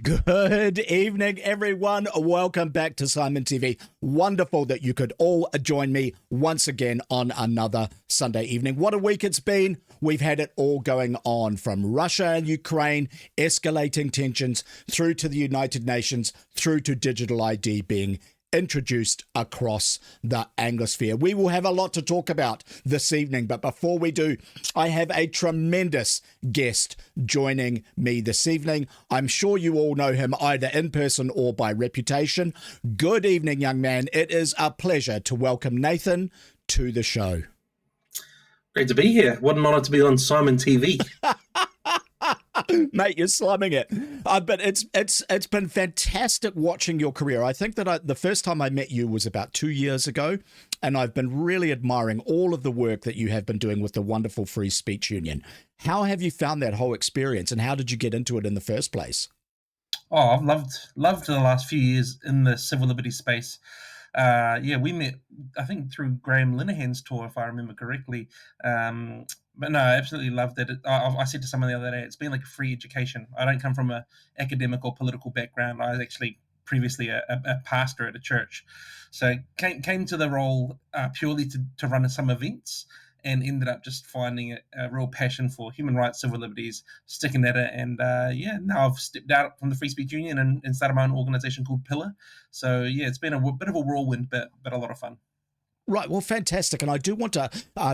Good evening, everyone. Welcome back to SimonTV. Wonderful that you could all join me once again on another Sunday evening. What a week it's been. We've had it all going on, from Russia and Ukraine, escalating tensions, through to the United Nations, through to digital ID being introduced across the Anglosphere. We will have a lot to talk about this evening, but before we do, I have a tremendous guest joining me this evening. I'm sure you all know him either in person or by reputation. Good evening, young man. It is a pleasure to welcome Nathan to the show. Great to be here. What an honor to be on SimonTV. Mate, you're slumming it. But it's been fantastic watching your career. I think that the first time I met you was about 2 years ago, and I've been really admiring all of the work that you have been doing with the wonderful Free Speech Union. How have you found that whole experience, and how did you get into it in the first place? Oh, I've loved the last few years in the civil liberties space. We met, I think, through Graham Linehan's tour, if I remember correctly. But no, I absolutely loved it. I said to someone the other day, it's been like a free education. I don't come from an academic or political background. I was actually previously a pastor at a church. So came to the role purely to run some events, and ended up just finding a real passion for human rights, civil liberties, sticking at it. And now I've stepped out from the Free Speech Union and started my own organization called Pillar. So it's been a bit of a whirlwind, but a lot of fun. Right, well, fantastic, and I do want to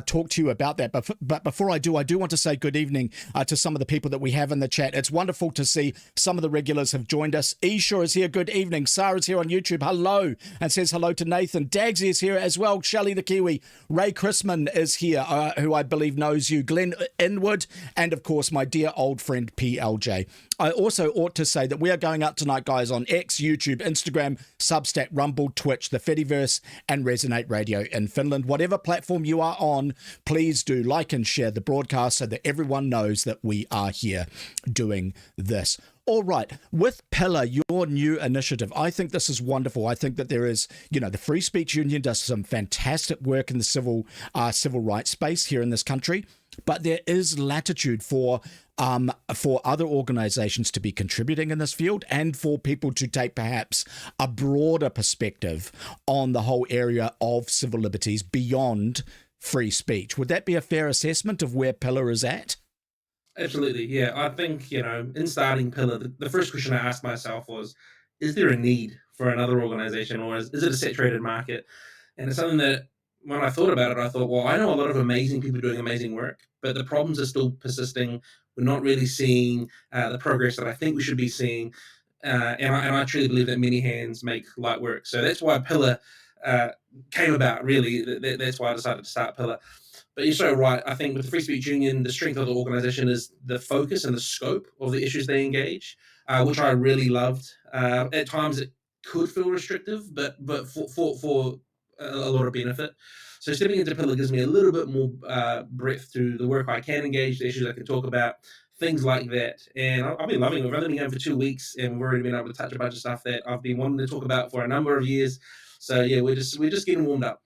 talk to you about that, but before I do want to say good evening to some of the people that we have in the chat. It's wonderful to see some of the regulars have joined us. Eshaw is here, good evening. Sarah's here on YouTube, hello, and says hello to Nathan. Dagsy is here as well, Shelley the Kiwi. Ray Chrisman is here, who I believe knows you. Glenn Inwood, and of course my dear old friend PLJ. I also ought to say that we are going out tonight, guys, on X, YouTube, Instagram, Substack, Rumble, Twitch, the Fediverse, and Resonate Radio in Finland. Whatever platform you are on, please do like and share the broadcast so that everyone knows that we are here doing this. All right, with Pillar, your new initiative, I think this is wonderful. I think that there is, the Free Speech Union does some fantastic work in the civil rights space here in this country, but there is latitude for other organizations to be contributing in this field, and for people to take perhaps a broader perspective on the whole area of civil liberties beyond free speech. Would that be a fair assessment of where Pillar is at? Absolutely, yeah. I think, in starting Pillar, the first question I asked myself was, is there a need for another organization, or is it a saturated market? And it's something that, when I thought about it, I thought, well, I know a lot of amazing people doing amazing work, but the problems are still persisting. We're not really seeing the progress that I think we should be seeing. And I truly believe that many hands make light work. So that's why Pillar came about, really. That's why I decided to start Pillar. But you're so right. I think with the Free Speech Union, the strength of the organization is the focus and the scope of the issues they engage, which I really loved. At times it could feel restrictive, but for a lot of benefit. So stepping into Pillar gives me a little bit more breadth to the work I can engage, the issues I can talk about, things like that. And I've been loving it. We've only been going for 2 weeks, and we've already been able to touch a bunch of stuff that I've been wanting to talk about for a number of years. So yeah, we're just getting warmed up.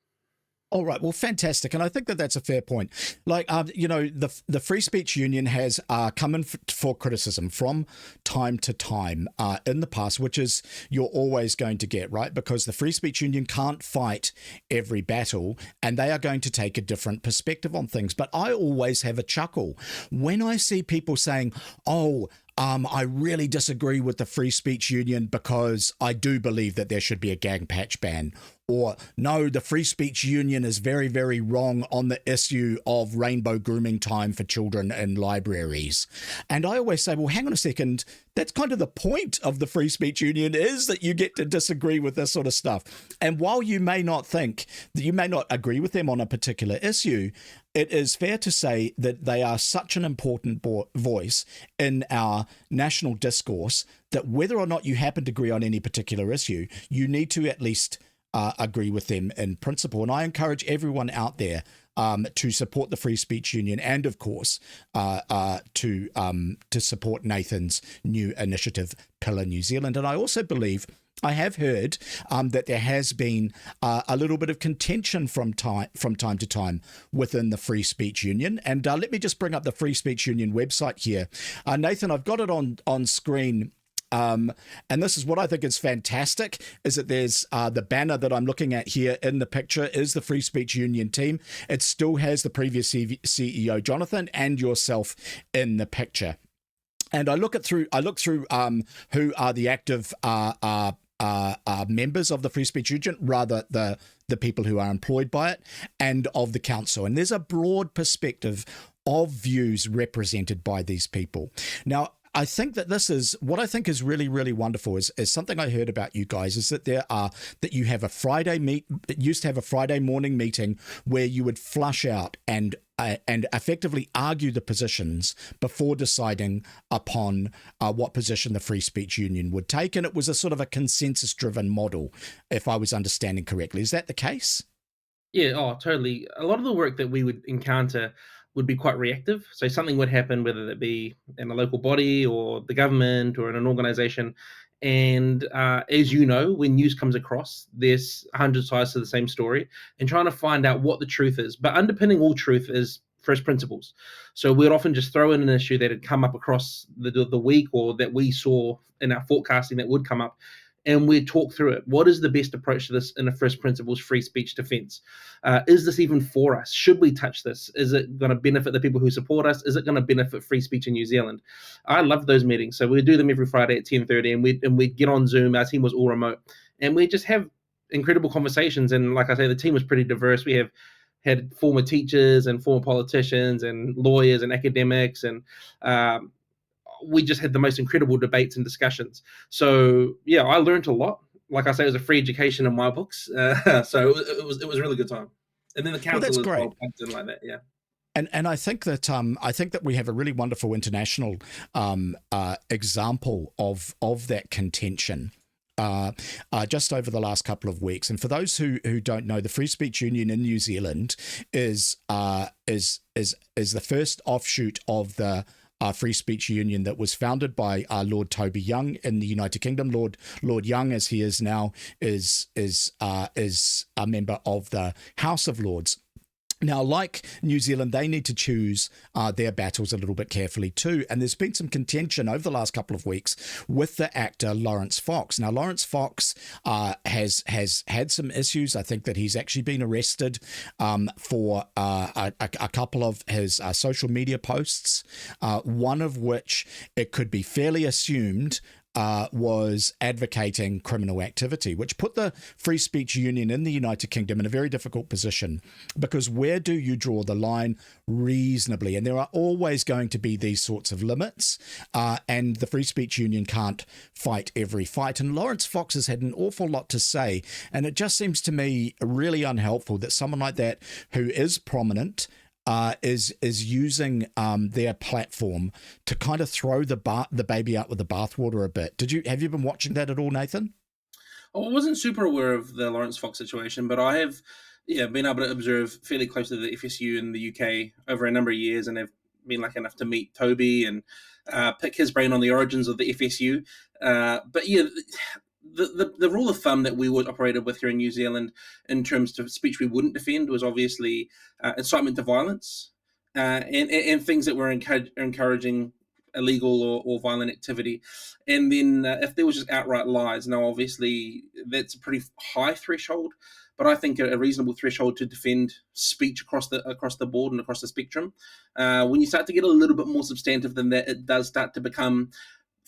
All right, well, fantastic, and I think that that's a fair point. Like, the Free Speech Union has come in for criticism from time to time in the past, which is you're always going to get, right? Because the Free Speech Union can't fight every battle, and they are going to take a different perspective on things. But I always have a chuckle when I see people saying, I really disagree with the Free Speech Union because I do believe that there should be a gang patch ban. Or, no, the Free Speech Union is very, very wrong on the issue of rainbow grooming time for children in libraries. And I always say, well, hang on a second. That's kind of the point of the Free Speech Union, is that you get to disagree with this sort of stuff. And while you may not think that you may not agree with them on a particular issue, it is fair to say that they are such an important voice in our national discourse that whether or not you happen to agree on any particular issue, you need to at least agree with them in principle. And I encourage everyone out there to support the Free Speech Union, and of course to support Nathan's new initiative, Pillar New Zealand. And I also believe, I have heard that there has been a little bit of contention from time to time within the Free Speech Union. And let me just bring up the Free Speech Union website here. Nathan, I've got it on screen And this is what I think is fantastic, is that there's the banner that I'm looking at here in the picture is the Free Speech Union team. It still has the previous CEO, Jonathan, and yourself in the picture. And I look through who are the active members of the Free Speech Union, rather the people who are employed by it, and of the council. And there's a broad perspective of views represented by these people. Now, I think that this is what I think is really, really wonderful is something I heard about you guys, is that that you have a used to have a Friday morning meeting where you would flush out and effectively argue the positions before deciding upon what position the Free Speech Union would take. And it was a sort of a consensus driven model, if I was understanding correctly. Is that the case? Yeah, oh, totally. A lot of the work that we would encounter would be quite reactive. So something would happen, whether that be in a local body or the government or in an organization. And as you know, when news comes across, there's 100 sides to the same story, and trying to find out what the truth is. But underpinning all truth is first principles. So we'd often just throw in an issue that had come up across the week, or that we saw in our forecasting that would come up, and we talk through it. What is the best approach to this in a first principles free speech defense? Is this even for us? Should we touch this? Is it going to benefit the people who support us? Is it going to benefit free speech in New Zealand? I love those meetings. So we do them every Friday at 10:30, and we get on Zoom. Our team was all remote, and we just have incredible conversations. And like I say, the team was pretty diverse. We have had former teachers and former politicians and lawyers and academics, and we just had the most incredible debates and discussions. So yeah, I learned a lot. Like I say, it was a free education in my books. So it was a really good time. And then the Well, that's council as great. well plugged in like that. Yeah. And I think that we have a really wonderful international example of that contention. Just over the last couple of weeks, and for those who don't know, the Free Speech Union in New Zealand is the first offshoot of the Free Speech Union that was founded by Lord Toby Young in the United Kingdom. Lord Young, as he is now, is a member of the House of Lords. Now, like New Zealand, they need to choose their battles a little bit carefully too. And there's been some contention over the last couple of weeks with the actor Lawrence Fox. Now, Lawrence Fox has had some issues. I think that he's actually been arrested for a couple of his social media posts, one of which it could be fairly assumed was advocating criminal activity, which put the Free Speech Union in the United Kingdom in a very difficult position, because where do you draw the line reasonably? And there are always going to be these sorts of limits, and the Free Speech Union can't fight every fight. And Lawrence Fox has had an awful lot to say, and it just seems to me really unhelpful that someone like that, who is prominent, is using their platform to kind of throw the baby out with the bathwater a bit. Have you been watching that at all, Nathan? I wasn't super aware of the Lawrence Fox situation, but I have been able to observe fairly close to the FSU in the UK over a number of years, and have been lucky enough to meet Toby and pick his brain on the origins of the FSU. But yeah, the rule of thumb that we would operated with here in New Zealand in terms of speech we wouldn't defend was obviously incitement to violence, and things that were encouraging illegal or violent activity. And then if there was just outright lies, now obviously that's a pretty high threshold, but I think a reasonable threshold to defend speech across the board and across the spectrum. When you start to get a little bit more substantive than that, it does start to become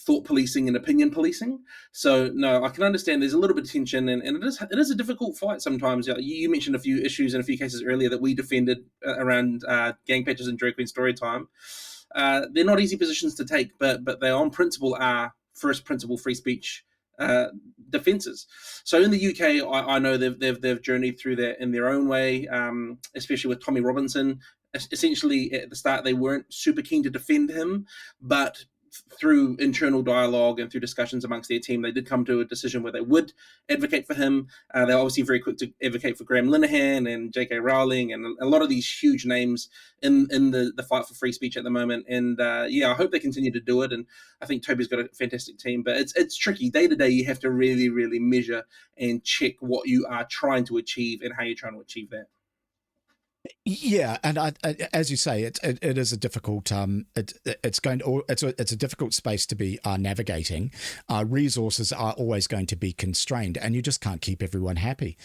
thought policing and opinion policing. So no, I can understand there's a little bit of tension, and it is a difficult fight sometimes. You mentioned a few issues in a few cases earlier that we defended around gang patches and drag queen story time. They're not easy positions to take, but they on principle are first principle free speech defences. So in the UK, I know they've journeyed through that in their own way, especially with Tommy Robinson. Essentially, at the start, they weren't super keen to defend him, but through internal dialogue and through discussions amongst their team, they did come to a decision where they would advocate for him. They're obviously very quick to advocate for Graham Linehan and J.K. Rowling and a lot of these huge names in the fight for free speech at the moment. And I hope they continue to do it. And I think Toby's got a fantastic team, but it's tricky. Day to day, you have to really, really measure and check what you are trying to achieve and how you're trying to achieve that. Yeah, and as you say, it is a difficult it's a difficult space to be navigating. Resources are always going to be constrained, and you just can't keep everyone happy.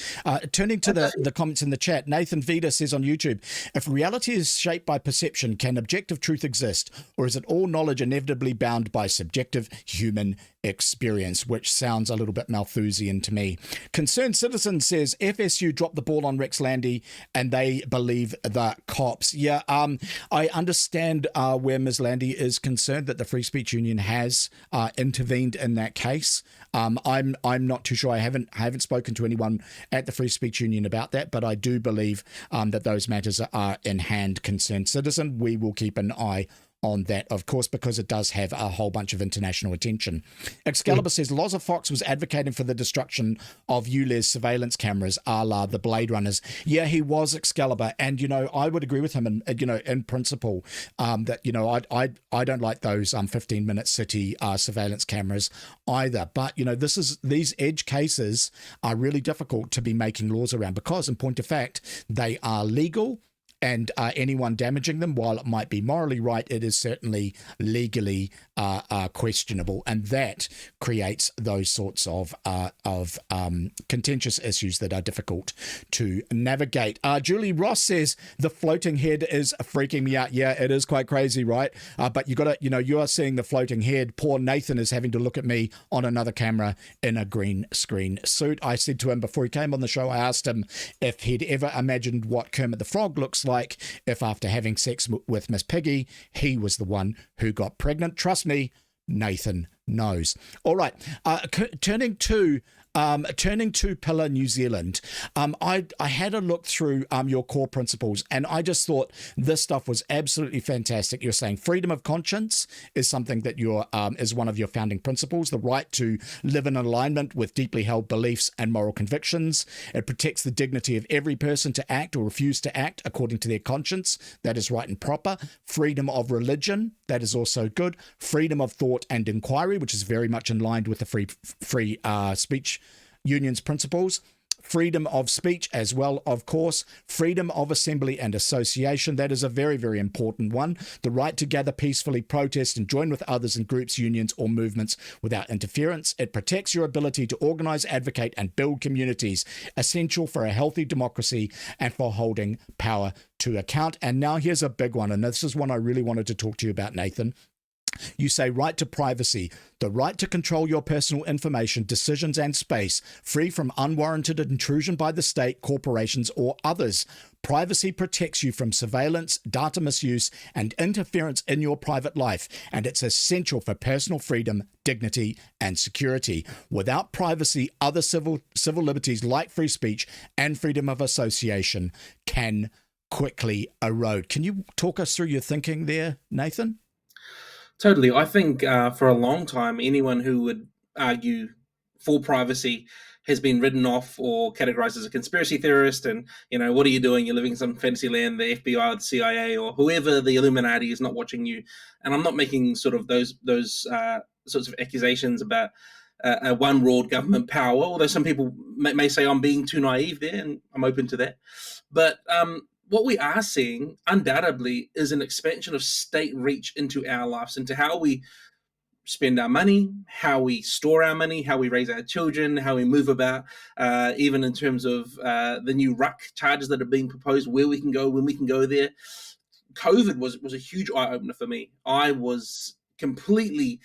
Turning to the comments in the chat, Nathan Vida says on YouTube, if reality is shaped by perception, can objective truth exist, or is it all knowledge inevitably bound by subjective human experience? Which sounds a little bit Malthusian to me. Concerned Citizen says FSU dropped the ball on Rex Landy, and they believe the cops. Yeah, I understand where Ms. Landy is concerned that the Free Speech Union has intervened in that case. I'm not too sure. I haven't spoken to anyone at the Free Speech Union about that, but I do believe that those matters are in hand. Concerned Citizen, we will keep an eye on that, of course, because it does have a whole bunch of international attention. Excalibur says Loza Fox was advocating for the destruction of ULEZ surveillance cameras, a la the Blade Runners. Yeah, he was, Excalibur, and I would agree with him in principle that I don't like those 15-minute city surveillance cameras either. But these edge cases are really difficult to be making laws around because, in point of fact, they are legal. And anyone damaging them, while it might be morally right, it is certainly legally questionable, and that creates those sorts of contentious issues that are difficult to navigate. Julie Ross says the floating head is freaking me out. Yeah, it is quite crazy, right? But you are seeing the floating head. Poor Nathan is having to look at me on another camera in a green screen suit. I said to him before he came on the show, I asked him if he'd ever imagined what Kermit the Frog looks like if after having sex with Miss Piggy, he was the one who got pregnant. Trust me, Nathan knows. All right, turning to Pillar New Zealand, I had a look through your core principles, and I just thought this stuff was absolutely fantastic. You're saying freedom of conscience is something that is one of your founding principles, the right to live in alignment with deeply held beliefs and moral convictions. It protects the dignity of every person to act or refuse to act according to their conscience. That is right and proper. Freedom of religion, that is also good. Freedom of thought and inquiry, which is very much in line with the free speech union's principles. Freedom of speech as well, of course. Freedom of assembly and association. That is a very, very important one. The right to gather peacefully, protest, and join with others in groups, unions, or movements without interference. It protects your ability to organize, advocate, and build communities, essential for a healthy democracy and for holding power to account. And now here's a big one, and this is one I really wanted to talk to you about, Nathan. You say right to privacy, the right to control your personal information, decisions, and space, free from unwarranted intrusion by the state, corporations, or others. Privacy protects you from surveillance, data misuse, and interference in your private life, and it's essential for personal freedom, dignity, and security. Without privacy, other civil liberties like free speech and freedom of association can quickly erode. Can you talk us through your thinking there, Nathan? Totally. I think for a long time, anyone who would argue for privacy has been written off or categorized as a conspiracy theorist. And, what are you doing? You're living in some fantasy land, the FBI or the CIA or whoever the Illuminati is not watching you. And I'm not making sort of those sorts of accusations about a one world government power, although some people may say I'm being too naive there, and I'm open to that. But what we are seeing undoubtedly is an expansion of state reach into our lives, into how we spend our money, how we store our money, how we raise our children, how we move about, even in terms of the new ruck charges that are being proposed, where we can go, when we can go there. COVID was a huge eye-opener for me. I was completely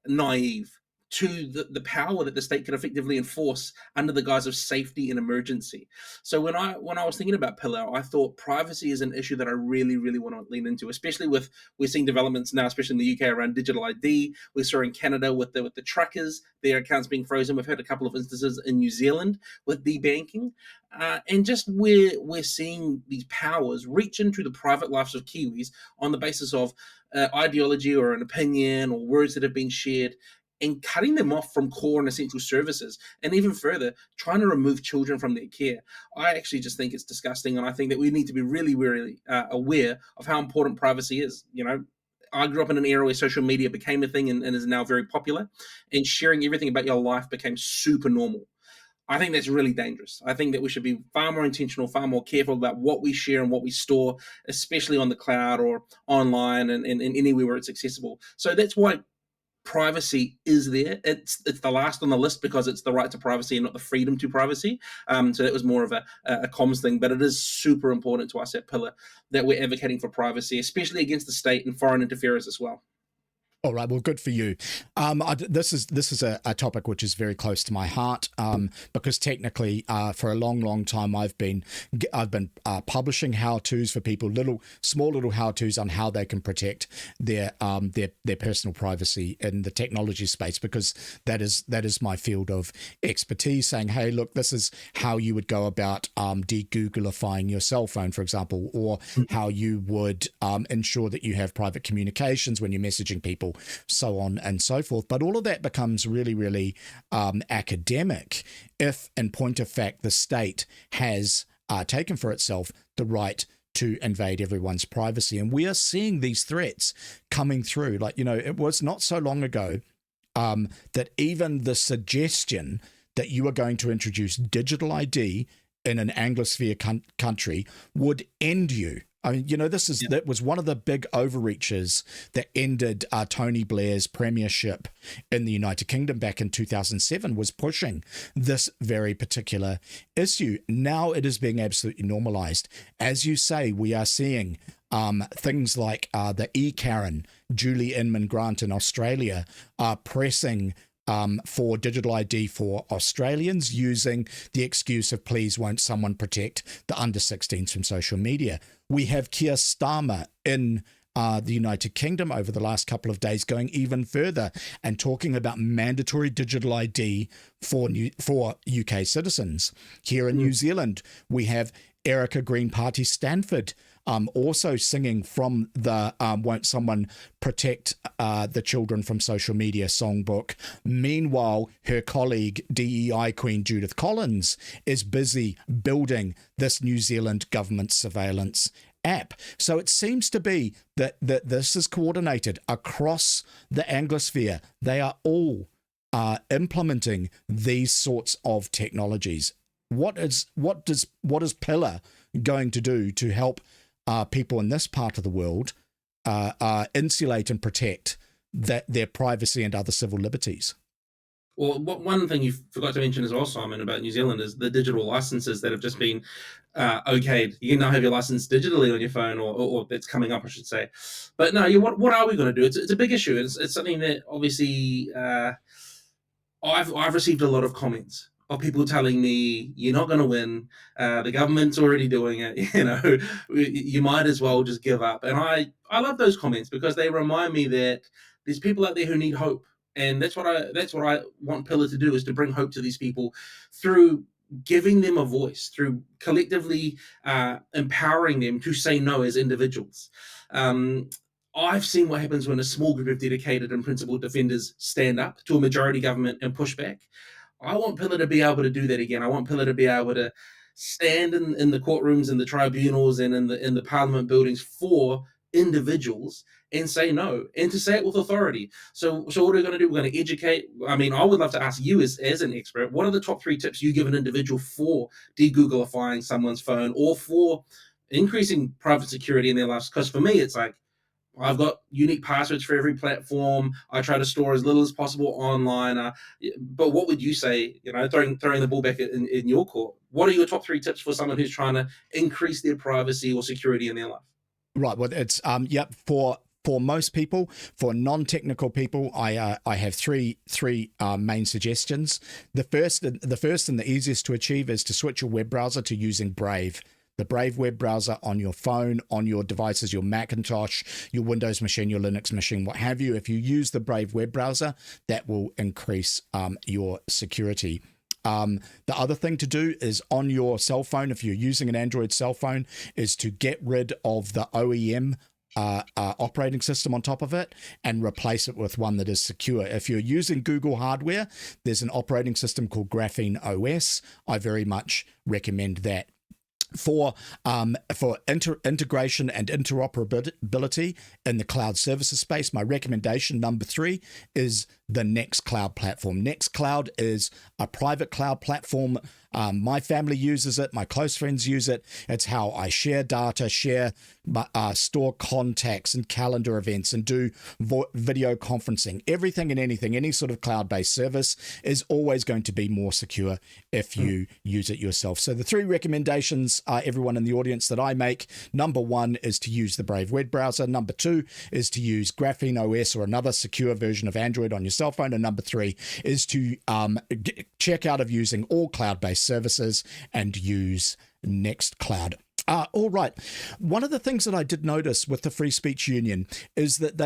naive to the power that the state can effectively enforce under the guise of safety and emergency. So when I was thinking about Pillar, I thought privacy is an issue that I really, really want to lean into, especially with we're seeing developments now, especially in the UK around digital ID. We saw in Canada with the truckers, their accounts being frozen. We've had a couple of instances in New Zealand with debanking. And just where we're seeing these powers reach into the private lives of Kiwis on the basis of ideology or an opinion or words that have been shared, and cutting them off from core and essential services, and even further, trying to remove children from their care. I actually just think it's disgusting, and I think that we need to be really, really aware of how important privacy is. I grew up in an era where social media became a thing and is now very popular, and sharing everything about your life became super normal. I think that's really dangerous. I think that we should be far more intentional, far more careful about what we share and what we store, especially on the cloud or online and anywhere where it's accessible. So that's why privacy is there. It's the last on the list because it's the right to privacy and not the freedom to privacy. So that was more of a comms thing, but it is super important to us at Pillar that we're advocating for privacy, especially against the state and foreign interferers as well. All right, well, good for you. This is a topic which is very close to my heart, because technically, for a long time, I've been publishing how-tos for people, small little how-tos on how they can protect their personal privacy in the technology space, because that is my field of expertise. Saying, hey, look, this is how you would go about de-Googleifying your cell phone, for example, or how you would ensure that you have private communications when you're messaging people, so on and so forth. But all of that becomes really academic if, in point of fact, the state has taken for itself the right to invade everyone's privacy. And we are seeing these threats coming through. Like, it was not so long ago that even the suggestion that you are going to introduce digital ID in an Anglosphere country would end you. I mean, that was one of the big overreaches that ended Tony Blair's premiership in the United Kingdom back in 2007, was pushing this very particular issue. Now it is being absolutely normalized. As you say, we are seeing things like the e-Karen, Julie Inman Grant in Australia, pressing for digital ID for Australians, using the excuse of please won't someone protect the under 16s from social media. We have Keir Starmer in the United Kingdom over the last couple of days going even further and talking about mandatory digital ID for UK citizens. Here in New Zealand, we have Erica Green Party Stanford also singing from the Won't Someone Protect the Children from Social Media songbook. Meanwhile, her colleague, DEI Queen Judith Collins, is busy building this New Zealand government surveillance app. So it seems to be that this is coordinated across the Anglosphere. They are all implementing these sorts of technologies. What is Pillar going to do to help people in this part of the world insulate and protect their privacy and other civil liberties? Well, one thing you forgot to mention as well, Simon, about New Zealand is the digital licenses that have just been okayed. You can now have your license digitally on your phone, or that's coming up, I should say. But no, what are we going to do? It's a big issue. It's something that obviously I've received a lot of comments of people telling me you're not going to win. The government's already doing it. You might as well just give up. And I love those comments because they remind me that there's people out there who need hope. And that's what I want Pillar to do, is to bring hope to these people through giving them a voice, through collectively empowering them to say no as individuals. I've seen what happens when a small group of dedicated and principled defenders stand up to a majority government and push back. I want Pillar to be able to do that again. I want Pillar to be able to stand in the courtrooms and the tribunals and in the parliament buildings for individuals and say no, and to say it with authority. So what are we going to do? We're going to educate. I mean, I would love to ask you as an expert, what are the top 3 tips you give an individual for de-Googleifying someone's phone or for increasing private security in their lives? Because for me, it's like, I've got unique passwords for every platform. I try to store as little as possible online. But what would you say, throwing the ball back in your court, what are your top 3 tips for someone who's trying to increase their privacy or security in their life? Right. Well, it's for most people, for non-technical people, I have three main suggestions. The first and the easiest to achieve is to switch your web browser to using Brave. The Brave web browser on your phone, on your devices, your Macintosh, your Windows machine, your Linux machine, what have you. If you use the Brave web browser, that will increase your security. The other thing to do is on your cell phone, if you're using an Android cell phone, is to get rid of the OEM operating system on top of it and replace it with one that is secure. If you're using Google hardware, there's an operating system called Graphene OS. I very much recommend that. For integration and interoperability in the cloud services space, my recommendation number 3 is the Nextcloud platform. Nextcloud is a private cloud platform. My family uses it. My close friends use it. It's how I share data, store contacts and calendar events, and do video conferencing. Everything and anything, any sort of cloud-based service is always going to be more secure if you use it yourself. So the 3 recommendations, everyone in the audience, that I make: number 1 is to use the Brave web browser. Number 2 is to use Graphene OS or another secure version of Android on your cell phone. And number 3 is to check out of using all cloud-based services and use Nextcloud. All right. One of the things that I did notice with the Free Speech Union is that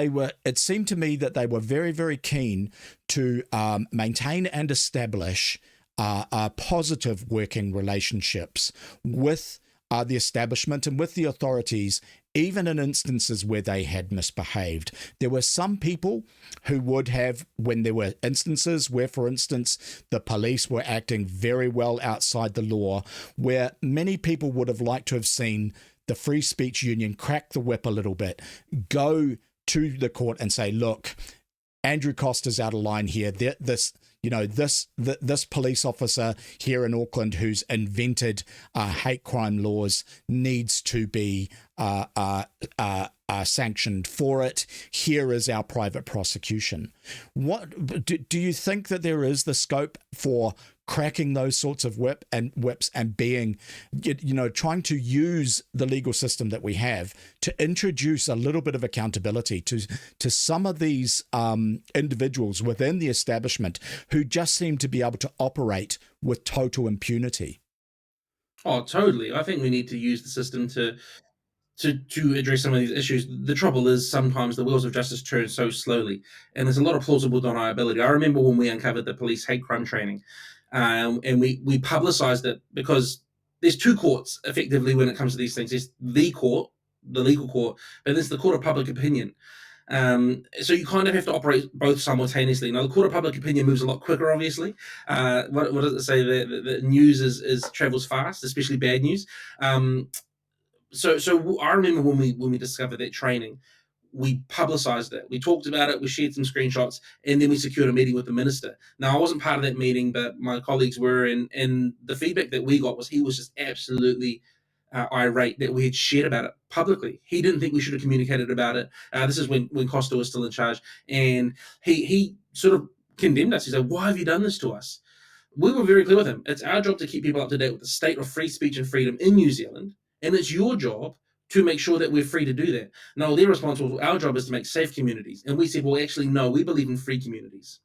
it seemed to me that they were very, very keen to maintain and establish positive working relationships with the establishment and with the authorities, even in instances where they had misbehaved. There were some people who would have, when there were instances where, for instance, the police were acting very well outside the law, where many people would have liked to have seen the Free Speech Union crack the whip a little bit, go to the court and say, look, Andrew Costa's out of line here. This police officer here in Auckland who's invented hate crime laws needs to be sanctioned for it. Here is our private prosecution. What do you think that there is the scope for cracking those sorts of whips and being, trying to use the legal system that we have to introduce a little bit of accountability to some of these individuals within the establishment who just seem to be able to operate with total impunity? Oh, totally. I think we need to use the system to address some of these issues. The trouble is sometimes the wheels of justice turn so slowly, and there's a lot of plausible deniability. I remember when we uncovered the police hate crime training, and we publicized it because there's 2 courts effectively when it comes to these things. There's the court, the legal court, but there's the court of public opinion. So you kind of have to operate both simultaneously. Now, the court of public opinion moves a lot quicker, obviously. What does it say? The news is travels fast, especially bad news. So I remember when we discovered that training, we publicized it, we talked about it, we shared some screenshots, and then we secured a meeting with the minister. Now, I wasn't part of that meeting, but my colleagues were, and the feedback that we got was he was just absolutely irate that we had shared about it publicly. He didn't think we should have communicated about it. This is when Costa was still in charge, and he sort of condemned us. He said, "Why have you done this to us?" We were very clear with him. It's our job to keep people up to date with the state of free speech and freedom in New Zealand, and it's your job to make sure that we're free to do that. No, their response was, our job is to make safe communities. And we said, well, actually, no, we believe in free communities.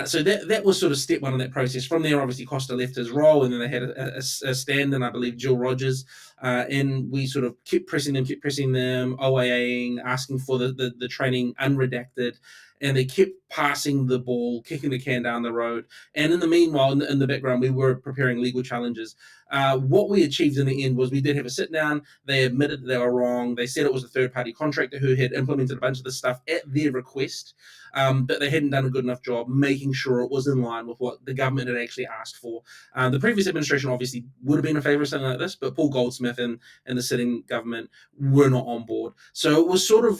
So that was sort of step 1 in that process. From there, obviously, Costa left his role, and then they had a stand-in, I believe, Jill Rogers, and we sort of kept pressing them, OAAing, asking for the training unredacted, and they kept passing the ball, kicking the can down the road. And in the meanwhile, in the background, we were preparing legal challenges. What we achieved in the end was we did have a sit-down. They admitted they were wrong. They said it was a third-party contractor who had implemented a bunch of this stuff at their request, but they hadn't done a good enough job making sure it was in line with what the government had actually asked for. The previous administration obviously would have been in favour of something like this, but Paul Goldsmith and the sitting government were not on board. So it was sort of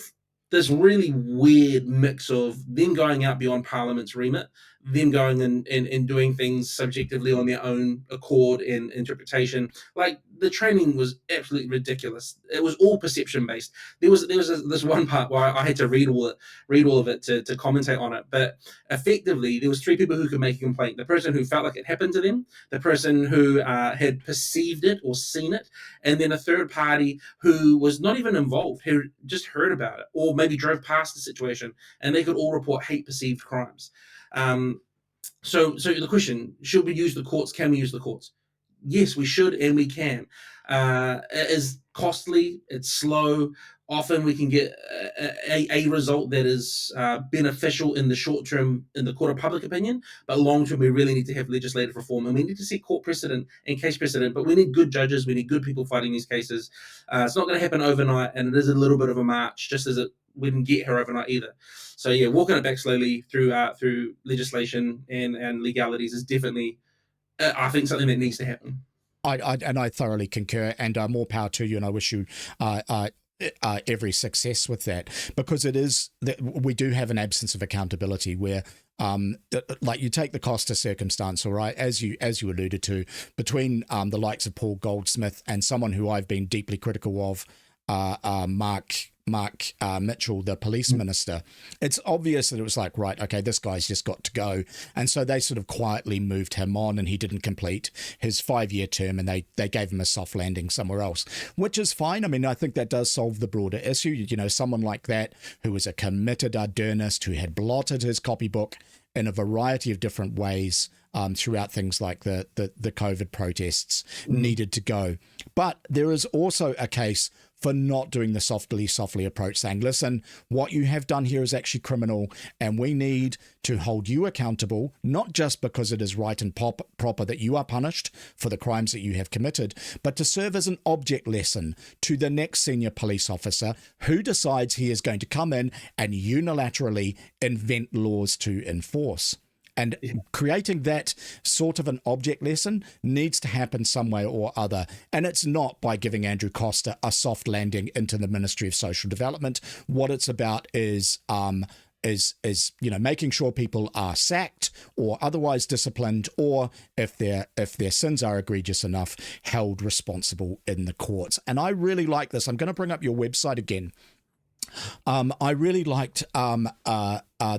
this really weird mix of them going out beyond Parliament's remit, them going and doing things subjectively on their own accord and interpretation. Like, the training was absolutely ridiculous. It was all perception based. There was this one part where I had to read all of it to commentate on it. But effectively, there was 3 people who could make a complaint: the person who felt like it happened to them, the person who had perceived it or seen it, and then a third party who was not even involved, who just heard about it or maybe drove past the situation, and they could all report hate perceived crimes. So the question: should we use the courts? Can we use the courts? Yes, we should, and we can. It is costly. It's slow. Often we can get a result that is beneficial in the short term in the court of public opinion, but long term we really need to have legislative reform, and we need to set court precedent and case precedent. But we need good judges. We need good people fighting these cases. It's not going to happen overnight, and it is a little bit of a march, just as we didn't get here overnight either. So yeah, walking it back slowly through legislation and legalities is definitely, I think, something that needs to happen. I thoroughly concur, and more power to you, and I wish you every success with that, because it is that we do have an absence of accountability where like you take the Costa circumstance, all right, as you alluded to, between the likes of Paul Goldsmith and someone who I've been deeply critical of, Mark Mitchell, the police minister. It's obvious that it was like, right, okay, this guy's just got to go. And so they sort of quietly moved him on, and he didn't complete his 5-year term, and they gave him a soft landing somewhere else, which is fine. I mean, I think that does solve the broader issue. You know, someone like that who was a committed Ardernist who had blotted his copybook in a variety of different ways throughout things like the COVID protests needed to go. But there is also a case for not doing the softly approach, saying, listen, what you have done here is actually criminal, and we need to hold you accountable, not just because it is right and proper that you are punished for the crimes that you have committed, but to serve as an object lesson to the next senior police officer who decides he is going to come in and unilaterally invent laws to enforce. And creating that sort of an object lesson needs to happen some way or other. And it's not by giving Andrew Costa a soft landing into the Ministry of Social Development. What it's about is making sure people are sacked or otherwise disciplined, or if their sins are egregious enough, held responsible in the courts. And I really like this. I'm going to bring up your website again. I really liked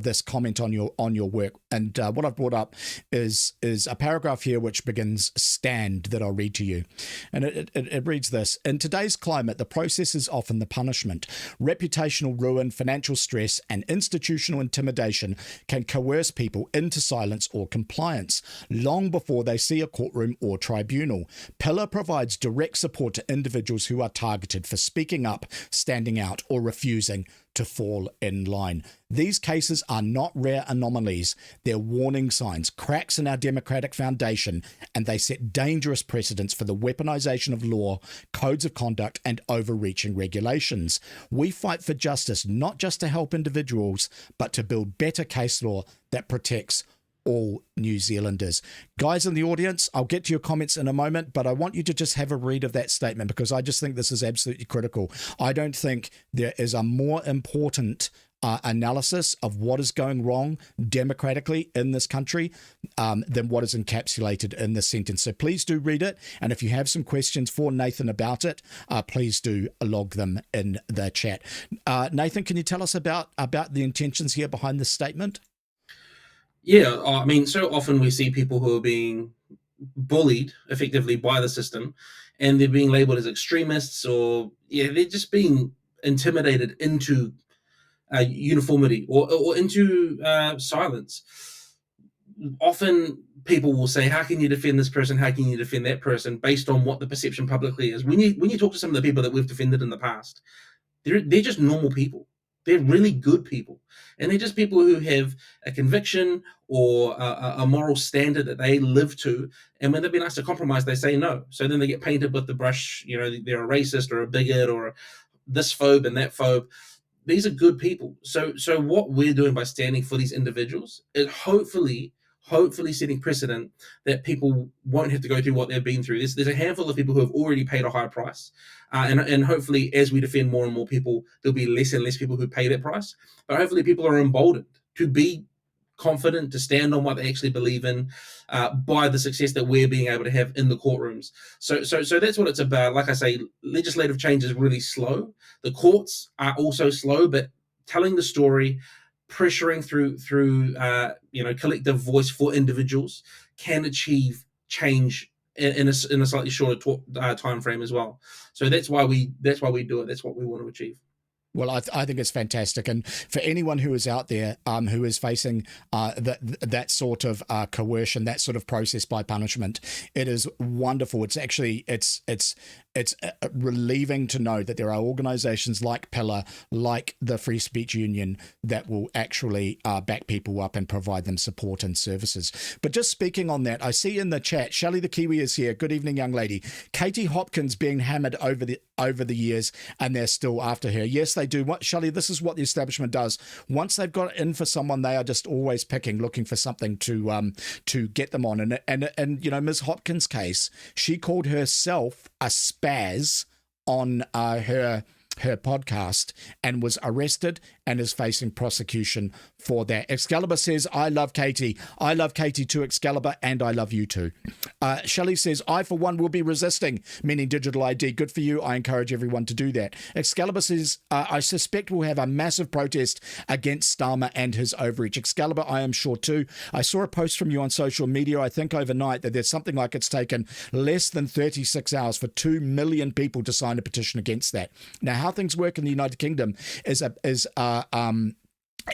this comment on your work, and what I've brought up is a paragraph here which begins "stand" that I'll read to you, and it reads this: in today's climate, the process is often the punishment. Reputational ruin, financial stress, and institutional intimidation can coerce people into silence or compliance long before they see a courtroom or tribunal. Pillar provides direct support to individuals who are targeted for speaking up, standing out, or refusing to fall in line. These cases are not rare anomalies. They're warning signs, cracks in our democratic foundation, and they set dangerous precedents for the weaponization of law, codes of conduct, and overreaching regulations. We fight for justice not just to help individuals, but to build better case law that protects all New Zealanders. Guys in the audience, I'll get to your comments in a moment, but I want you to just have a read of that statement, because I just think this is absolutely critical. I don't think there is a more important analysis of what is going wrong democratically in this country than what is encapsulated in this sentence. So please do read it. And if you have some questions for Nathan about it, please do log them in the chat. Nathan, can you tell us about the intentions here behind this statement? Yeah, I mean, so often we see people who are being bullied effectively by the system, and they're being labeled as extremists, or they're just being intimidated into uniformity or into silence. Often people will say, how can you defend this person? How can you defend that person? Based on what the perception publicly is. When you talk to some of the people that we've defended in the past, they're just normal people. They're really good people. And they're just people who have a conviction or a moral standard that they live to. And when they've been asked to compromise, they say no. So then they get painted with the brush, they're a racist or a bigot or this phobe and that phobe. These are good people. So what we're doing by standing for these individuals is hopefully setting precedent that people won't have to go through what they've been through. There's a handful of people who have already paid a high price. And hopefully, as we defend more and more people, there'll be less and less people who pay that price. But hopefully people are emboldened to be confident, to stand on what they actually believe in by the success that we're being able to have in the courtrooms. So that's what it's about. Like I say, legislative change is really slow. The courts are also slow, but telling the story, pressuring through collective voice for individuals can achieve change in a slightly shorter time frame as well. So that's why we do it. That's what we want to achieve. Well, I think it's fantastic. And for anyone who is out there who is facing that sort of coercion, that sort of process by punishment, it is wonderful. It's actually, it's relieving to know that there are organizations like Pillar, like the Free Speech Union, that will actually back people up and provide them support and services. But just speaking on that, I see in the chat, Shelley the Kiwi is here. Good evening, young lady. Katie Hopkins being hammered over the years, and they're still after her. Yes, they do. What, Shelley, this is what the establishment does. Once they've got in for someone, they are just always looking for something to get them on. And Ms. Hopkins' case, she called herself a spaz on her her podcast and was arrested and is facing prosecution for that. Excalibur says, I love Katie. I love Katie too, Excalibur, and I love you too. Shelley says, I for one will be resisting, meaning digital ID. Good for you. I encourage everyone to do that. Excalibur says, I suspect we'll have a massive protest against Starmer and his overreach. Excalibur, I am sure too. I saw a post from you on social media, I think overnight, that there's something like it's taken less than 36 hours for 2 million people to sign a petition against that. Now, how things work in the United Kingdom is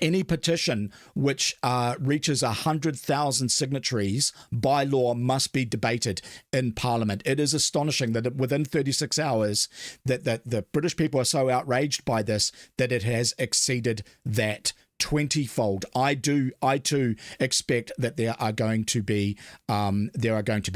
any petition which reaches 100,000 signatories by law must be debated in Parliament. It is astonishing that within 36 hours that the British people are so outraged by this that it has exceeded that 20-fold. I too expect that there are going to be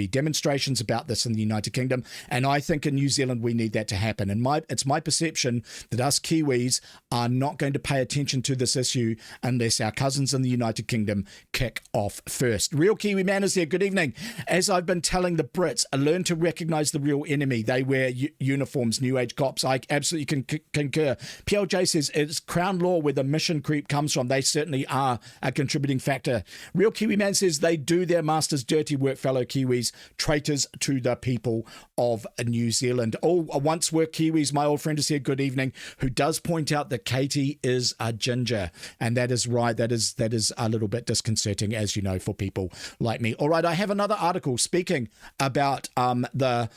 demonstrations about this in the United Kingdom, and I think in New Zealand we need that to happen. And it's my perception that us Kiwis are not going to pay attention to this issue unless our cousins in the United Kingdom kick off first. Real Kiwi Man is here. Good evening. As I've been telling the Brits, learn to recognise the real enemy. They wear uniforms, New Age cops. I absolutely concur. PLJ says it's Crown Law where the mission creep comes from. They certainly are a contributing factor. Real Kiwi Man says they do their master's dirty work, fellow Kiwis, traitors to the people of New Zealand. Oh, once were Kiwis, my old friend is here, good evening, who does point out that Katie is a ginger. And that is right. That is a little bit disconcerting, as you know, for people like me. All right, I have another article speaking about the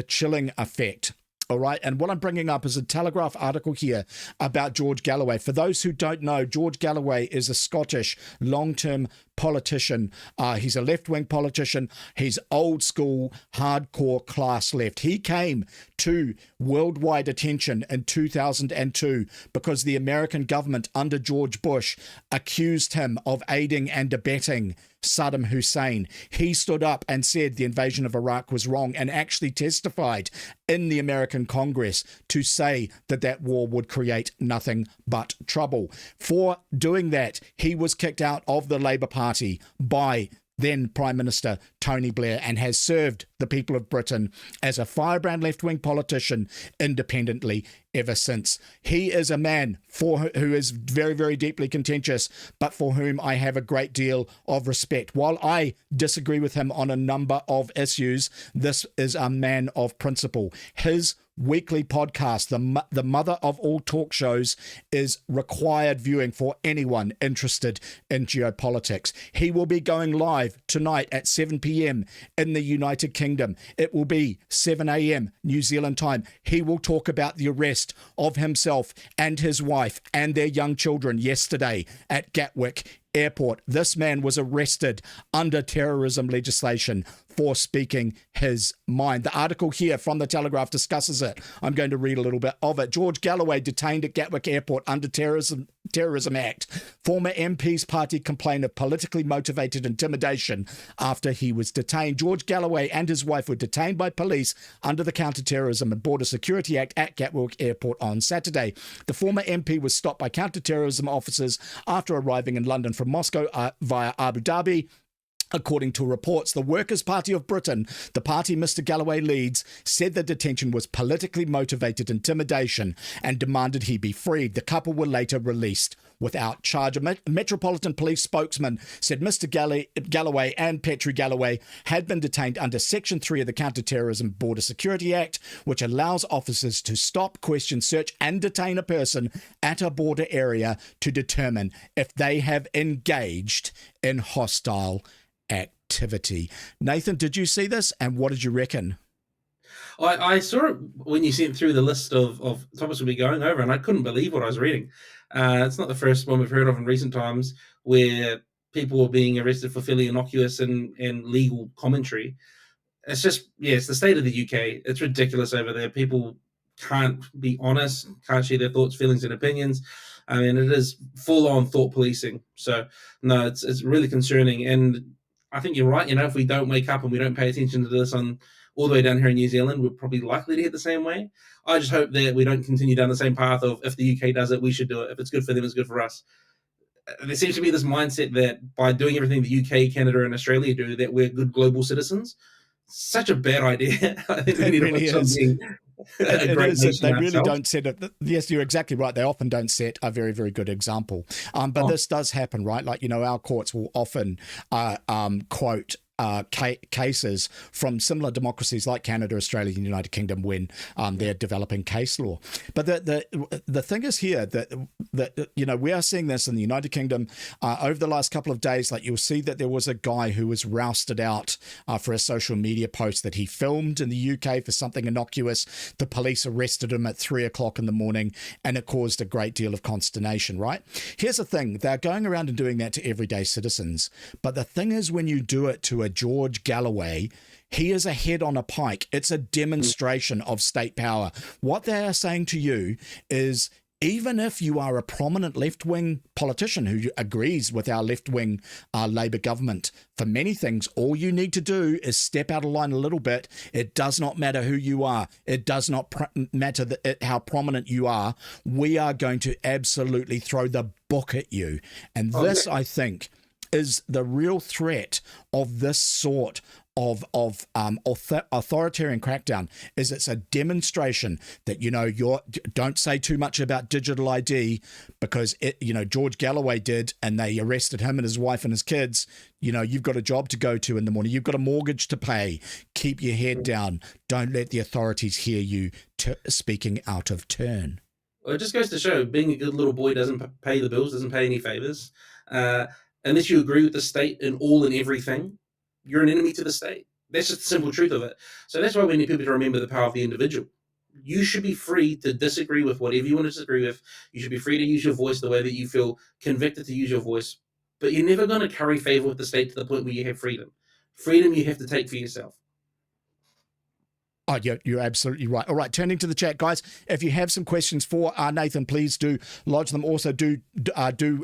chilling effect. All right. And what I'm bringing up is a Telegraph article here about George Galloway. For those who don't know, George Galloway is a Scottish long-term politician. He's a left-wing politician. He's old school, hardcore class left. He came to worldwide attention in 2002 because the American government under George Bush accused him of aiding and abetting Saddam Hussein. He stood up and said the invasion of Iraq was wrong and actually testified in the American Congress to say that that war would create nothing but trouble. For doing that, he was kicked out of the Labour Party by then Prime Minister Tony Blair and has served the people of Britain as a firebrand left-wing politician independently ever since. He is a man who is very, very deeply contentious, but for whom I have a great deal of respect. While I disagree with him on a number of issues, this is a man of principle. His weekly podcast, the mother of all talk shows, is required viewing for anyone interested in geopolitics. He will be going live tonight at 7 p.m. in the United Kingdom. It will be 7 a.m. New Zealand time. He will talk about the arrest of himself and his wife and their young children yesterday at Gatwick Airport. This man was arrested under terrorism legislation for speaking his mind. The article here from the Telegraph discusses it. I'm going to read a little bit of it. George Galloway detained at Gatwick Airport under Terrorism Act. Former MP's party complained of politically motivated intimidation after he was detained. George Galloway and his wife were detained by police under the Counter-Terrorism and Border Security Act at Gatwick Airport on Saturday. The former MP was stopped by counter-terrorism officers after arriving in London from Moscow via Abu Dhabi. According to reports, the Workers' Party of Britain, the party Mr. Galloway leads, said the detention was politically motivated intimidation and demanded he be freed. The couple were later released without charge. A Metropolitan Police spokesman said Mr. Galloway and Petrie Galloway had been detained under Section 3 of the Counter-Terrorism Border Security Act, which allows officers to stop, question, search and detain a person at a border area to determine if they have engaged in hostile activity. Nathan, did you see this, and what did you reckon? I saw it when you sent through the list of topics we'll be going over, and I couldn't believe what I was reading. It's not the first one we've heard of in recent times where people were being arrested for fairly innocuous and legal commentary. It's just, it's the state of the UK. It's ridiculous over there. People can't be honest, can't share their thoughts, feelings, and opinions. I mean, it is full-on thought policing. So, no, it's really concerning. And I think you're right. If we don't wake up and we don't pay attention to this all the way down here in New Zealand, we're probably likely to hit the same way. I just hope that we don't continue down the same path of if the UK does it, we should do it. If it's good for them, it's good for us. There seems to be this mindset that by doing everything the UK, Canada, and Australia do, that we're good global citizens. Such a bad idea. I think we need to focus on being a It great is. nation They really ourselves. don't set it. Yes, you're exactly right. They often don't set a very, very good example. But Oh, this does happen, right? Like, our courts will often quote cases from similar democracies like Canada, Australia, and the United Kingdom when they're developing case law. But the thing is here that we are seeing this in the United Kingdom over the last couple of days. Like, you'll see that there was a guy who was rousted out for a social media post that he filmed in the UK for something innocuous. The police arrested him at 3 o'clock in the morning, and it caused a great deal of consternation, right? Here's the thing. They're going around and doing that to everyday citizens. But the thing is, when you do it to a George Galloway, he is a head on a pike. It's a demonstration of state power. What they are saying to you is, even if you are a prominent left-wing politician who agrees with our left-wing Labour government for many things, all you need to do is step out of line a little bit. It does not matter who you are. It does not matter how prominent you are. We are going to absolutely throw the book at you. And this, I think, is the real threat of this sort of authoritarian crackdown. Is it's a demonstration that don't say too much about digital ID, because George Galloway did, and they arrested him and his wife and his kids. You've got a job to go to in the morning. You've got a mortgage to pay. Keep your head down. Don't let the authorities hear you speaking out of turn. Well, it just goes to show being a good little boy doesn't pay the bills, doesn't pay any favors. Unless you agree with the state in all and everything, you're an enemy to the state. That's just the simple truth of it. So that's why we need people to remember the power of the individual. You should be free to disagree with whatever you want to disagree with. You should be free to use your voice the way that you feel convicted to use your voice. But you're never going to curry favor with the state to the point where you have freedom. Freedom you have to take for yourself. Oh, you're absolutely right. All right, turning to the chat, guys. If you have some questions for Nathan, please do lodge them. Also, do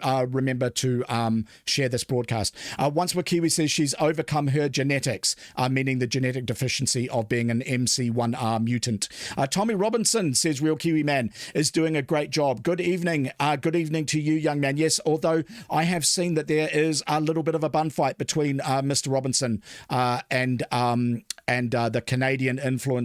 remember to share this broadcast. Once Wakiwi says she's overcome her genetics, meaning the genetic deficiency of being an MC1R mutant. Tommy Robinson says Real Kiwi Man is doing a great job. Good evening. Good evening to you, young man. Yes, although I have seen that there is a little bit of a bun fight between Mr. Robinson and the Canadian influencer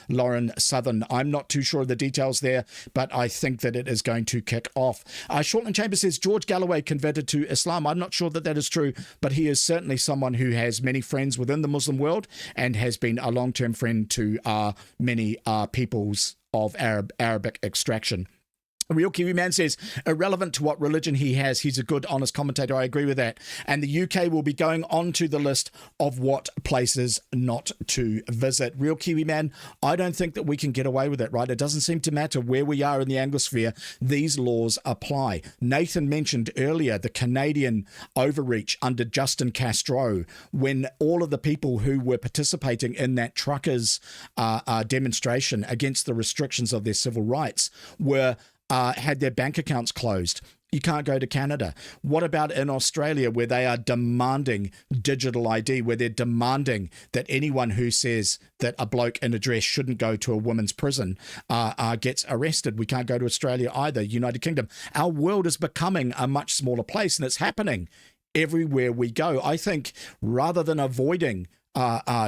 Lauren Southern. I'm not too sure of the details there, but I think that it is going to kick off. Shortland Chambers says George Galloway converted to Islam. I'm not sure that that is true, but he is certainly someone who has many friends within the Muslim world and has been a long-term friend to many peoples of Arabic extraction. Real Kiwi Man says, irrelevant to what religion he has, he's a good, honest commentator. I agree with that. And the UK will be going on to the list of what places not to visit. Real Kiwi Man, I don't think that we can get away with it, right? It doesn't seem to matter where we are in the Anglosphere. These laws apply. Nathan mentioned earlier the Canadian overreach under Justin Castro, when all of the people who were participating in that truckers' demonstration against the restrictions of their civil rights were had their bank accounts closed. You can't go to Canada. What about in Australia, where they are demanding digital ID, where they're demanding that anyone who says that a bloke in a dress shouldn't go to a women's prison gets arrested? We can't go to Australia either. United Kingdom. Our world is becoming a much smaller place, and it's happening everywhere we go. I think rather than avoiding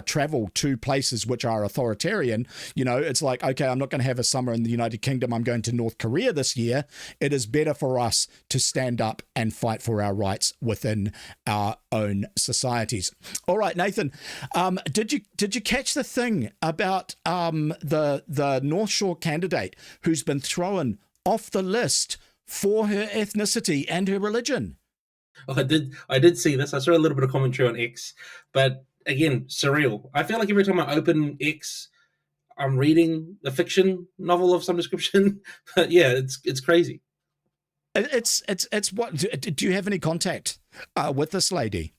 travel to places which are authoritarian, it's like, okay, I'm not going to have a summer in the United Kingdom. I'm going to North Korea this year. It is better for us to stand up and fight for our rights within our own societies. All right, Nathan, did you catch the thing about the North Shore candidate who's been thrown off the list for her ethnicity and her religion? Oh, I did see this. I saw a little bit of commentary on X, but again, surreal. I feel like every time I open X, I'm reading a fiction novel of some description. But yeah, it's crazy. It's what? Do you have any contact with this lady?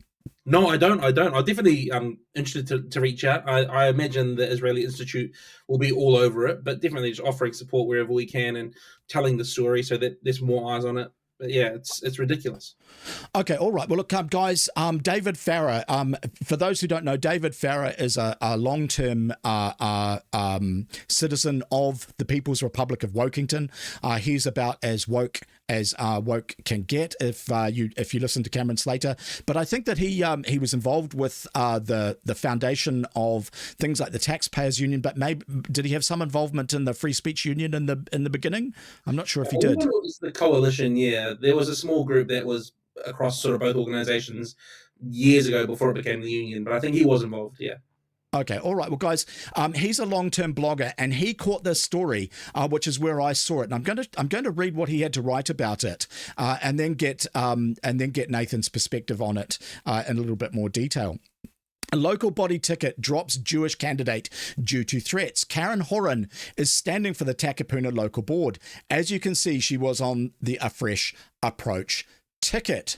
No, I don't. I'm definitely interested to reach out. I imagine the Israeli Institute will be all over it, but definitely just offering support wherever we can and telling the story so that there's more eyes on it. But yeah, it's ridiculous. Okay, all right. Well, look, guys, David Farrer, for those who don't know, David Farrer is a long-term citizen of the People's Republic of Wokington. He's about as woke as woke can get if you listen to Cameron Slater. But I think that he was involved with the foundation of things like the Taxpayers Union. But maybe did he have some involvement in the Free Speech Union in the beginning? I'm not sure if he did. It was the coalition. Yeah, there was a small group that was across sort of both organizations years ago before it became the union. But I think he was involved. Yeah. Okay, all right. Well, guys, he's a long-term blogger, and he caught this story, which is where I saw it. And I'm going to read what he had to write about it, and then get Nathan's perspective on it in a little bit more detail. A local body ticket drops Jewish candidate due to threats. Karen Horan is standing for the Takapuna local board. As you can see, she was on the A Fresh Approach ticket.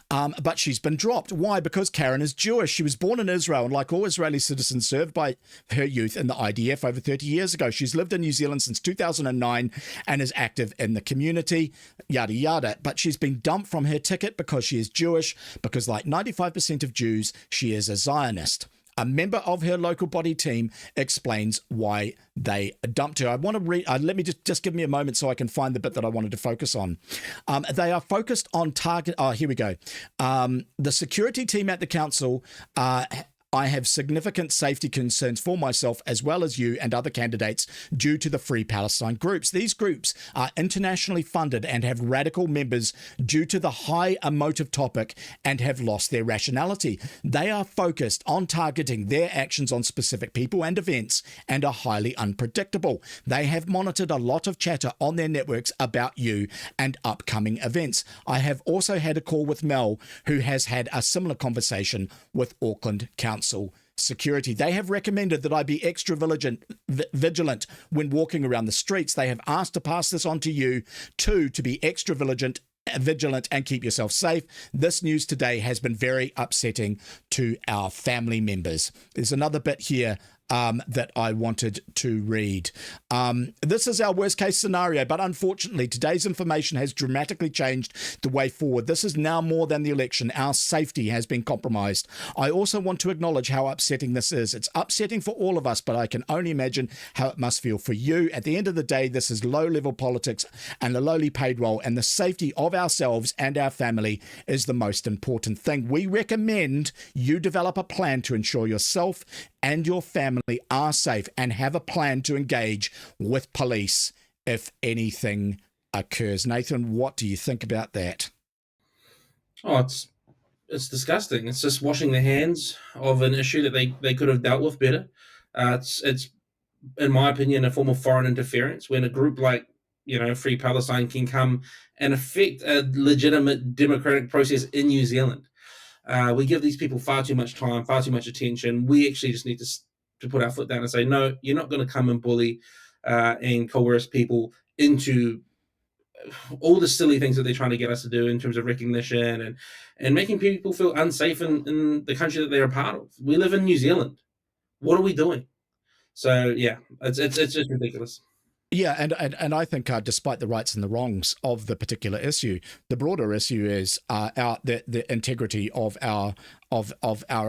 But she's been dropped. Why? Because Karen is Jewish. She was born in Israel, and like all Israeli citizens, served by her youth in the IDF over 30 years ago. She's lived in New Zealand since 2009 and is active in the community, yada, yada. But she's been dumped from her ticket because she is Jewish, because like 95% of Jews, she is a Zionist. A member of her local body team explains why they dumped her. I want to read, let me just give me a moment so I can find the bit that I wanted to focus on. They are focused on target. Oh, here we go. The security team at the council I have significant safety concerns for myself as well as you and other candidates due to the Free Palestine groups. These groups are internationally funded and have radical members due to the high emotive topic and have lost their rationality. They are focused on targeting their actions on specific people and events and are highly unpredictable. They have monitored a lot of chatter on their networks about you and upcoming events. I have also had a call with Mel, who has had a similar conversation with Auckland Council Security. They have recommended that I be extra vigilant when walking around the streets. They have asked to pass this on to you too, to be extra vigilant and keep yourself safe. This news today has been very upsetting to our family members. There's another bit here that I wanted to read. This is our worst case scenario, but unfortunately today's information has dramatically changed the way forward. This is now more than the election. Our safety has been compromised. I also want to acknowledge how upsetting this is. It's upsetting for all of us, but I can only imagine how it must feel for you. At the end of the day, this is low-level politics and a lowly paid role, and the safety of ourselves and our family is the most important thing. We recommend you develop a plan to ensure yourself and your family are safe and have a plan to engage with police if anything occurs. Nathan, what do you think about that? Oh, it's disgusting. It's just washing their hands of an issue that they could have dealt with better. It's in my opinion a form of foreign interference when a group like Free Palestine can come and affect a legitimate democratic process in New Zealand. We give these people far too much time, far too much attention. We actually just need to put our foot down and say, no, you're not going to come and bully and coerce people into all the silly things that they're trying to get us to do in terms of recognition and making people feel unsafe in the country that they're a part of. We live in New Zealand. What are we doing? So, yeah, it's just ridiculous. Yeah, and I think despite the rights and the wrongs of the particular issue, the broader issue is the integrity of our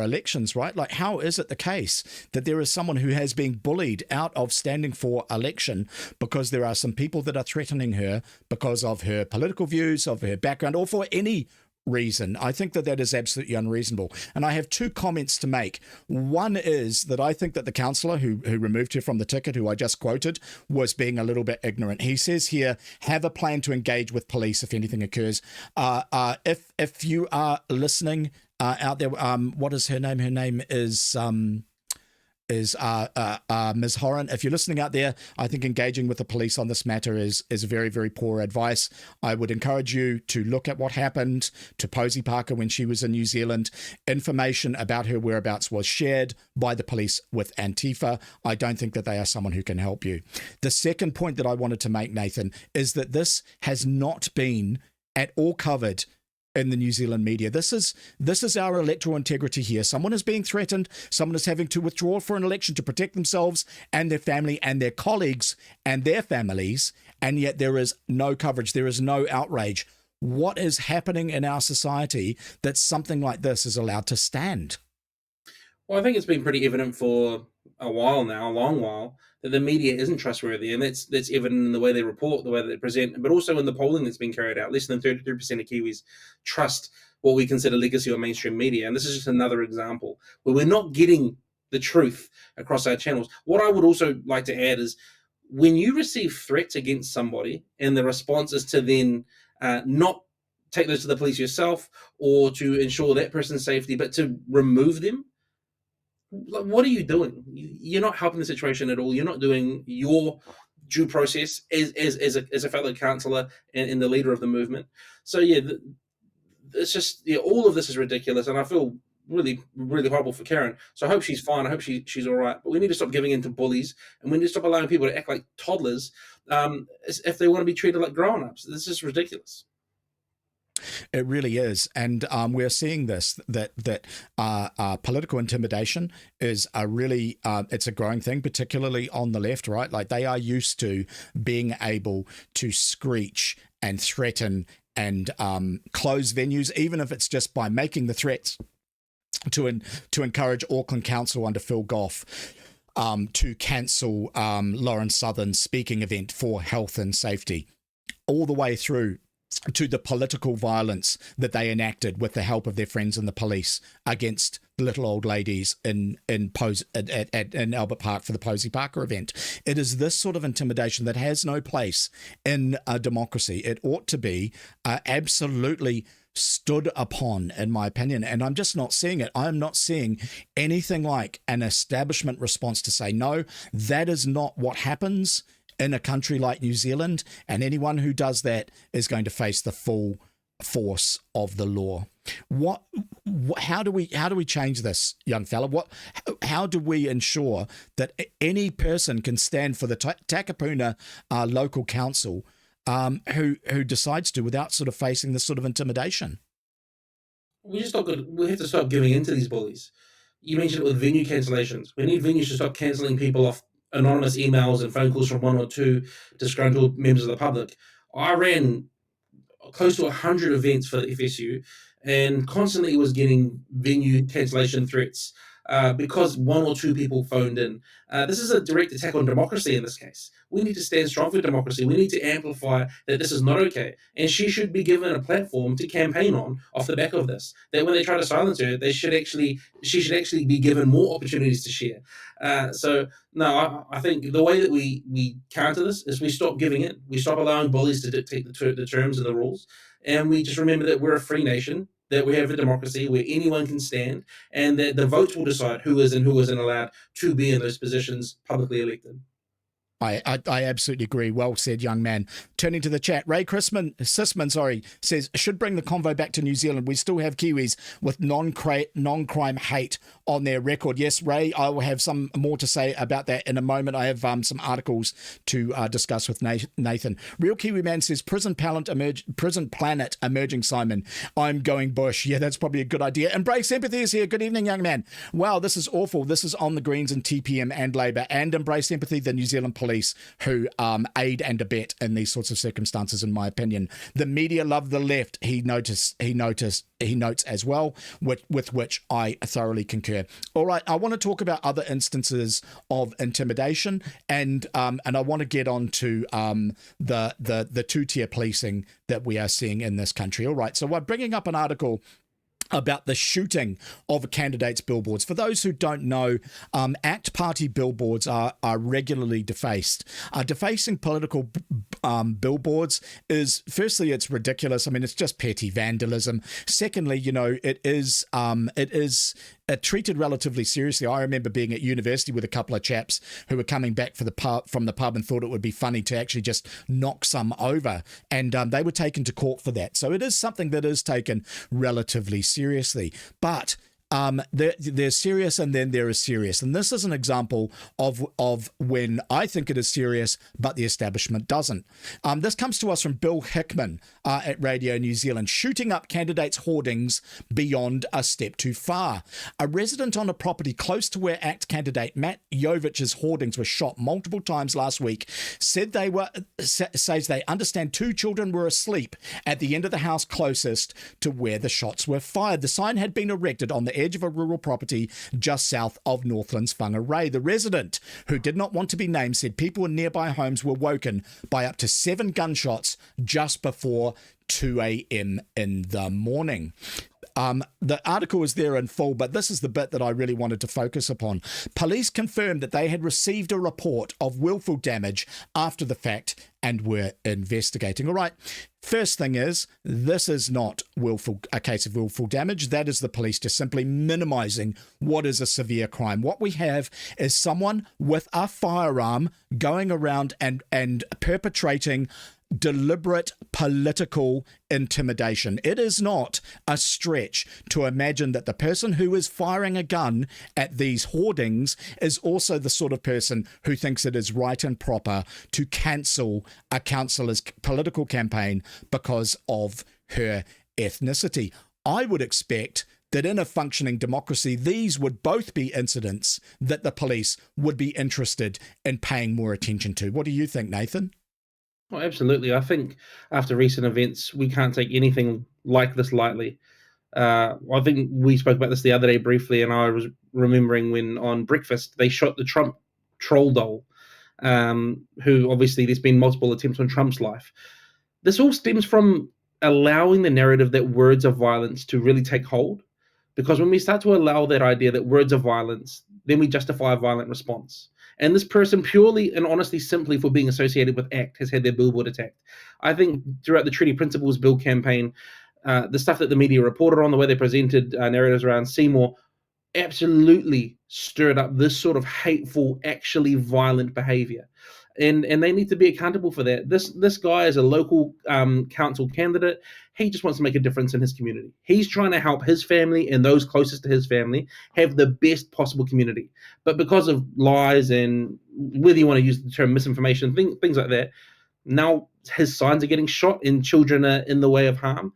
elections, right? Like, how is it the case that there is someone who has been bullied out of standing for election because there are some people that are threatening her because of her political views, of her background, or for any reason? I think that is absolutely unreasonable. And I have two comments to make. One is that I think that the councillor who removed her from the ticket, who I just quoted, was being a little bit ignorant. He says here, have a plan to engage with police if anything occurs. If you are listening out there, what is her name? Her name is Ms. Horan. If you're listening out there, I think engaging with the police on this matter is very, very poor advice. I would encourage you to look at what happened to Posey Parker when she was in New Zealand. Information about her whereabouts was shared by the police with Antifa. I don't think that they are someone who can help you. The second point that I wanted to make, Nathan, is that this has not been at all covered in the New Zealand media. This is our electoral integrity here. Someone is being threatened. Someone is having to withdraw for an election to protect themselves and their family and their colleagues and their families, and yet there is no coverage. There is no outrage. what is happening in our society that something like this is allowed to stand? Well, I think it's been pretty evident for a while now, a long while, that the media isn't trustworthy, and that's evident in the way they report, the way they present, but also in the polling that's been carried out. Less than 33% of Kiwis trust what we consider legacy or mainstream media, and this is just another example where we're not getting the truth across our channels. What I would also like to add is, when you receive threats against somebody, and the response is to then not take those to the police yourself or to ensure that person's safety, but to remove them, like, what are you doing? You're not helping the situation at all. You're not doing your due process as a fellow councillor and the leader of the movement. So yeah, it's just, yeah, all of this is ridiculous, and I feel really, really horrible for Karen. So I hope she's fine. I hope she's all right. But we need to stop giving in to bullies, and we need to stop allowing people to act like toddlers if they want to be treated like grown-ups. This is ridiculous. It really is, and we're seeing this that political intimidation is a really it's a growing thing, particularly on the left, right? Like, they are used to being able to screech and threaten and close venues, even if it's just by making the threats to encourage Auckland Council under Phil Goff to cancel Lauren Southern's speaking event for health and safety, all the way through to the political violence that they enacted with the help of their friends in the police against the little old ladies in Albert Park for the Posey Parker event. It is this sort of intimidation that has no place in a democracy. It ought to be absolutely stood upon, in my opinion, and I'm just not seeing it. I'm not seeing anything like an establishment response to say, no, that is not what happens in a country like New Zealand, and anyone who does that is going to face the full force of the law. How do we change this, young fella? How do we ensure that any person can stand for the Takapuna local council who decides to, without sort of facing this sort of intimidation? We have to stop giving in to these bullies. You mentioned it with venue cancellations. We need venues to stop cancelling people off anonymous emails and phone calls from one or two disgruntled members of the public. I ran close to 100 events for the FSU and constantly was getting venue cancellation threats because one or two people phoned in. This is a direct attack on democracy in this case. We need to stand strong for democracy. We need to amplify that this is not okay. And she should be given a platform to campaign on off the back of this. That when they try to silence her, she should actually be given more opportunities to share. I think the way that we counter this is we stop giving in. We stop allowing bullies to dictate the terms and the rules. And we just remember that we're a free nation, that we have a democracy where anyone can stand, and that the votes will decide who is and who isn't allowed to be in those positions publicly elected. I absolutely agree. Well said, young man. Turning to the chat, Ray Sisman, says, should bring the convo back to New Zealand. We still have Kiwis with non-crime hate on their record. Yes, Ray, I will have some more to say about that in a moment. I have some articles to discuss with Nathan. Real Kiwi Man says, prison planet emerging, Simon. I'm going bush. Yeah, that's probably a good idea. Embrace Empathy is here. Good evening, young man. Wow, this is awful. This is on the Greens and TPM and Labour, and Embrace Empathy, the New Zealand police who aid and abet in these sorts of circumstances, in my opinion. The media love the left, he notes as well, with which I thoroughly concur. All right, I want to talk about other instances of intimidation, and I want to get on to the two-tier policing that we are seeing in this country. All right, so we're bringing up an article about the shooting of candidates' billboards. For those who don't know, ACT Party billboards are regularly defaced. Defacing political billboards is, firstly, it's ridiculous. I mean, it's just petty vandalism. Secondly, it is treated relatively seriously. I remember being at university with a couple of chaps who were coming back from the pub and thought it would be funny to actually just knock some over, and they were taken to court for that. So it is something that is taken relatively seriously. But There's serious and then there is serious. And this is an example of when I think it is serious, but the establishment doesn't. This comes to us from Bill Hickman at Radio New Zealand. Shooting up candidates' hoardings beyond a step too far. A resident on a property close to where ACT candidate Matt Jovich's hoardings were shot multiple times last week says they understand 2 children were asleep at the end of the house closest to where the shots were fired. The sign had been erected on the edge of a rural property just south of Northland's Whangarei. The resident, who did not want to be named, said people in nearby homes were woken by up to 7 gunshots just before 2 a.m. in the morning. The article is there in full, but this is the bit that I really wanted to focus upon. Police confirmed that they had received a report of willful damage after the fact and were investigating. All right. First thing is, this is not a case of willful damage. That is the police just simply minimizing what is a severe crime. What we have is someone with a firearm going around and perpetrating deliberate political intimidation. It is not a stretch to imagine that the person who is firing a gun at these hoardings is also the sort of person who thinks it is right and proper to cancel a councillor's political campaign because of her ethnicity. I would expect that in a functioning democracy, these would both be incidents that the police would be interested in paying more attention to. What do you think, Nathan? Oh, absolutely. I think after recent events, we can't take anything like this lightly. I think we spoke about this the other day briefly, and I was remembering when on Breakfast they shot the Trump troll doll, who obviously there's been multiple attempts on Trump's life. This all stems from allowing the narrative that words of violence to really take hold. Because when we start to allow that idea that words are violence, then we justify a violent response. And this person, purely and honestly, simply for being associated with ACT, has had their billboard attacked. I think throughout the Treaty Principles Bill campaign, the stuff that the media reported on, the way they presented narratives around Seymour, absolutely stirred up this sort of hateful, actually violent behavior. And they need to be accountable for that. This guy is a local council candidate. He just wants to make a difference in his community. He's trying to help his family and those closest to his family have the best possible community. But because of lies and whether you want to use the term misinformation, things like that, now his signs are getting shot and children are in the way of harm.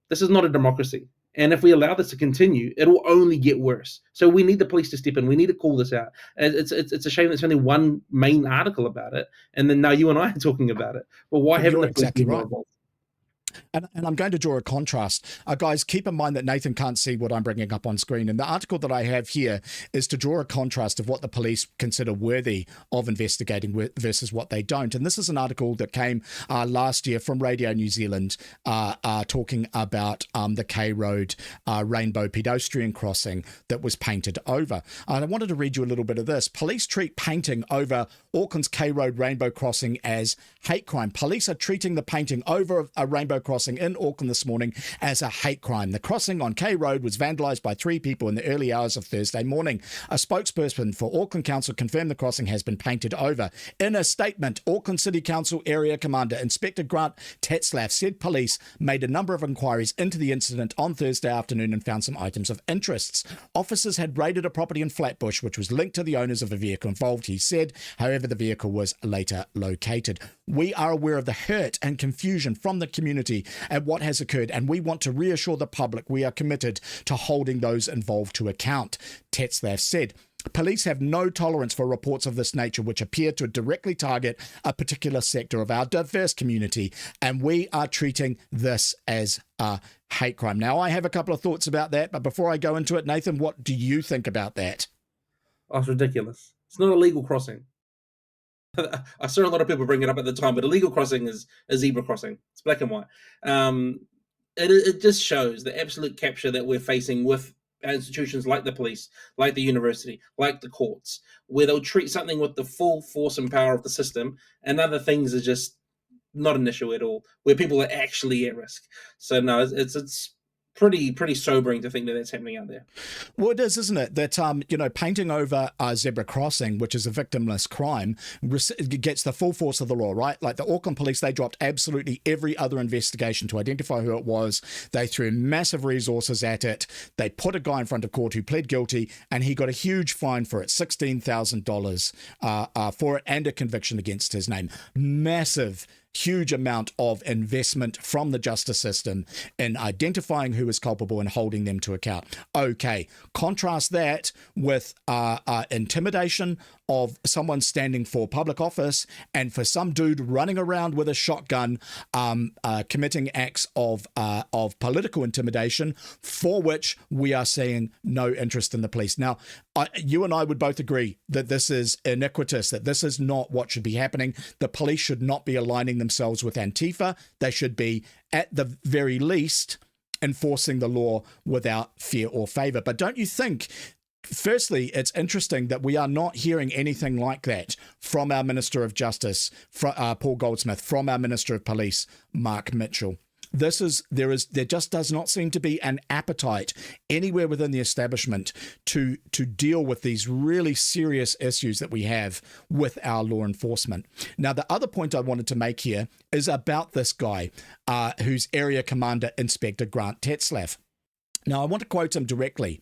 This is not a democracy. And if we allow this to continue, it will only get worse. So we need the police to step in. We need to call this out. It's a shame there's only one main article about it, and then now you and I are talking about it. But why haven't the police been more involved? And I'm going to draw a contrast. Guys, keep in mind that Nathan can't see what I'm bringing up on screen. And the article that I have here is to draw a contrast of what the police consider worthy of investigating versus what they don't. And this is an article that came last year from Radio New Zealand talking about the K Road rainbow pedestrian crossing that was painted over. And I wanted to read you a little bit of this. Police treat painting over Auckland's K Road rainbow crossing as hate crime. Police are treating the painting over a rainbow crossing in Auckland this morning as a hate crime. The crossing on K Road was vandalised by 3 people in the early hours of Thursday morning. A spokesperson for Auckland Council confirmed the crossing has been painted over. In a statement, Auckland City Council Area Commander Inspector Grant Tetzlaff said police made a number of inquiries into the incident on Thursday afternoon and found some items of interest. Officers had raided a property in Flatbush which was linked to the owners of a vehicle involved, he said. However, the vehicle was later located. We are aware of the hurt and confusion from the community at what has occurred, and we want to reassure the public we are committed to holding those involved to account, Tetzlaff said. Police have no tolerance for reports of this nature which appear to directly target a particular sector of our diverse community, and we are treating this as a hate crime. Now, I have a couple of thoughts about that, but before I go into it, Nathan, what do you think about that? Oh, it's ridiculous. It's not a legal crossing. I saw a lot of people bring it up at the time, but a legal crossing is a zebra crossing. It's black and white. It just shows the absolute capture that we're facing with institutions like the police, like the university, like the courts, where they'll treat something with the full force and power of the system, and other things are just not an issue at all, where people are actually at risk. So no, it's pretty sobering to think that that's happening out there. Well, it is, isn't it? That, painting over a zebra crossing, which is a victimless crime, gets the full force of the law, right? Like the Auckland police, they dropped absolutely every other investigation to identify who it was. They threw massive resources at it. They put a guy in front of court who pled guilty, and he got a huge fine for it, $16,000 for it, and a conviction against his name. Massive, huge amount of investment from the justice system in identifying who is culpable and holding them to account. Okay, contrast that with intimidation of someone standing for public office and for some dude running around with a shotgun, committing acts of political intimidation, for which we are seeing no interest in the police. Now, you and I would both agree that this is iniquitous, that this is not what should be happening. The police should not be aligning themselves with Antifa. They should be, at the very least, enforcing the law without fear or favor. But don't you think, firstly, it's interesting that we are not hearing anything like that from our Minister of Justice, Paul Goldsmith, from our Minister of Police, Mark Mitchell? There just does not seem to be an appetite anywhere within the establishment to deal with these really serious issues that we have with our law enforcement. Now, the other point I wanted to make here is about this guy, who's Area Commander Inspector Grant Tetzlaff. Now, I want to quote him directly.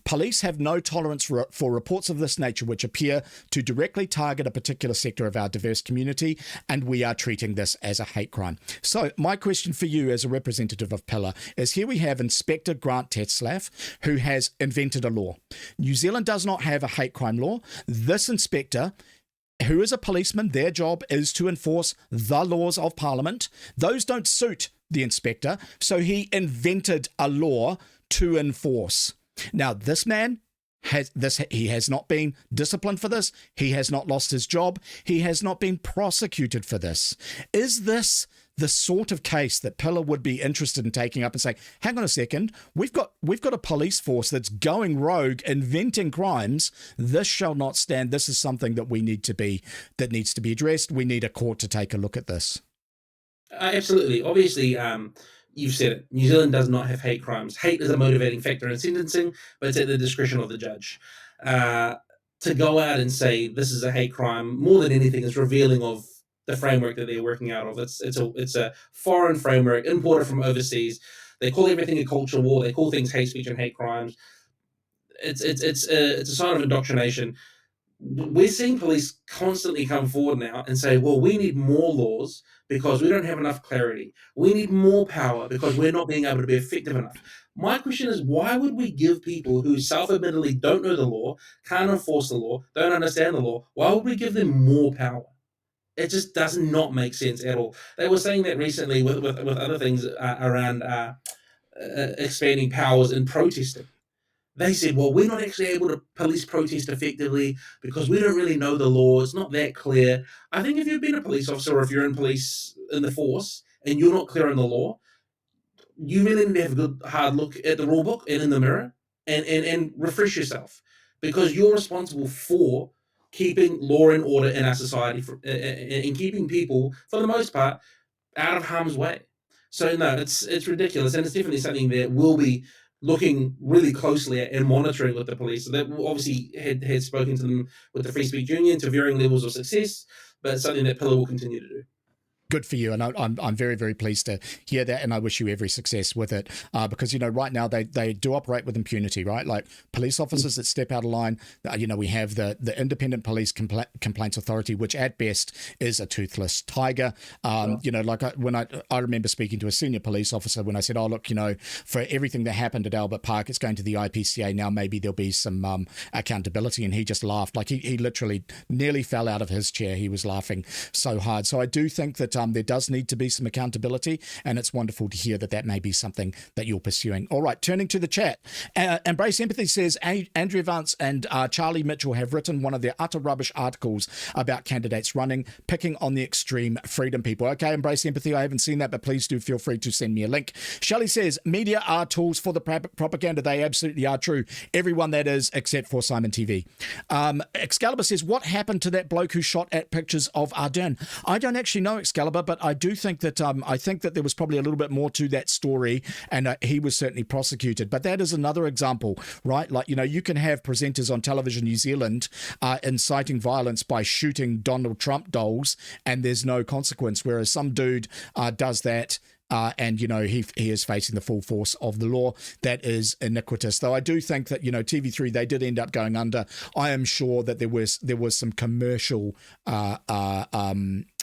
Police have no tolerance for reports of this nature which appear to directly target a particular sector of our diverse community, and we are treating this as a hate crime. So my question for you as a representative of Pillar is, here we have Inspector Grant Tetzlaff, who has invented a law. New Zealand does not have a hate crime law. This inspector, who is a policeman, their job is to enforce the laws of Parliament. Those don't suit the inspector, so he invented a law to enforce. Now, this man he has not been disciplined for this. He has not lost his job. He has not been prosecuted for this. Is this the sort of case that Pillar would be interested in taking up and saying, hang on a second, we've got a police force that's going rogue, inventing crimes. This shall not stand. This is something that needs to be addressed. We need a court to take a look at this. Absolutely. Obviously, you've said it. New Zealand does not have hate crimes. Hate is a motivating factor in sentencing, but it's at the discretion of the judge. To go out and say this is a hate crime, more than anything, is revealing of the framework that they're working out of. It's a foreign framework imported from overseas. They call everything a culture war. They call things hate speech and hate crimes. It's a sign of indoctrination. We're seeing police constantly come forward now and say, well, we need more laws because we don't have enough clarity. We need more power because we're not being able to be effective enough. My question is, why would we give people who self-admittedly don't know the law, can't enforce the law, don't understand the law, why would we give them more power? It just does not make sense at all. They were saying that recently with other things around expanding powers in protesting. They said, well, we're not actually able to police protest effectively because we don't really know the law. It's not that clear. I think if you've been a police officer or if you're in police in the force and you're not clear on the law, you really need to have a good hard look at the rule book and in the mirror and refresh yourself, because you're responsible for keeping law and order in our society and keeping people, for the most part, out of harm's way. So no, it's ridiculous, and it's definitely something that we'll be looking really closely at and monitoring with the police. So that obviously had spoken to them with the Free Speech Union to varying levels of success, but it's something that Pillar will continue to do. Good for you, and I'm very, very pleased to hear that, and I wish you every success with it, because right now they do operate with impunity, right? Like police officers that step out of line, we have the Independent Police Complaints Authority, which at best is a toothless tiger. When I remember speaking to a senior police officer when I said, oh look, for everything that happened at Albert Park, it's going to the IPCA now. Maybe there'll be some accountability, and he just laughed, like he literally nearly fell out of his chair. He was laughing so hard. So I do think that there does need to be some accountability, and it's wonderful to hear that may be something that you're pursuing. All right, turning to the chat. Embrace Empathy says, Andrea Vance and Charlie Mitchell have written one of their utter rubbish articles about candidates running, picking on the extreme freedom people. Okay, Embrace Empathy, I haven't seen that, but please do feel free to send me a link. Shelley says, media are tools for the propaganda. They absolutely are true. Everyone that is, except for SimonTV. Excalibur says, what happened to that bloke who shot at pictures of Ardern? I don't actually know, Excalibur. Excalibur, but I do think that there was probably a little bit more to that story, and he was certainly prosecuted. But that is another example, right? Like, you can have presenters on Television New Zealand inciting violence by shooting Donald Trump dolls, and there's no consequence, whereas some dude does that. And he is facing the full force of the law. That is iniquitous. Though I do think that TV3, they did end up going under. I am sure that there was some commercial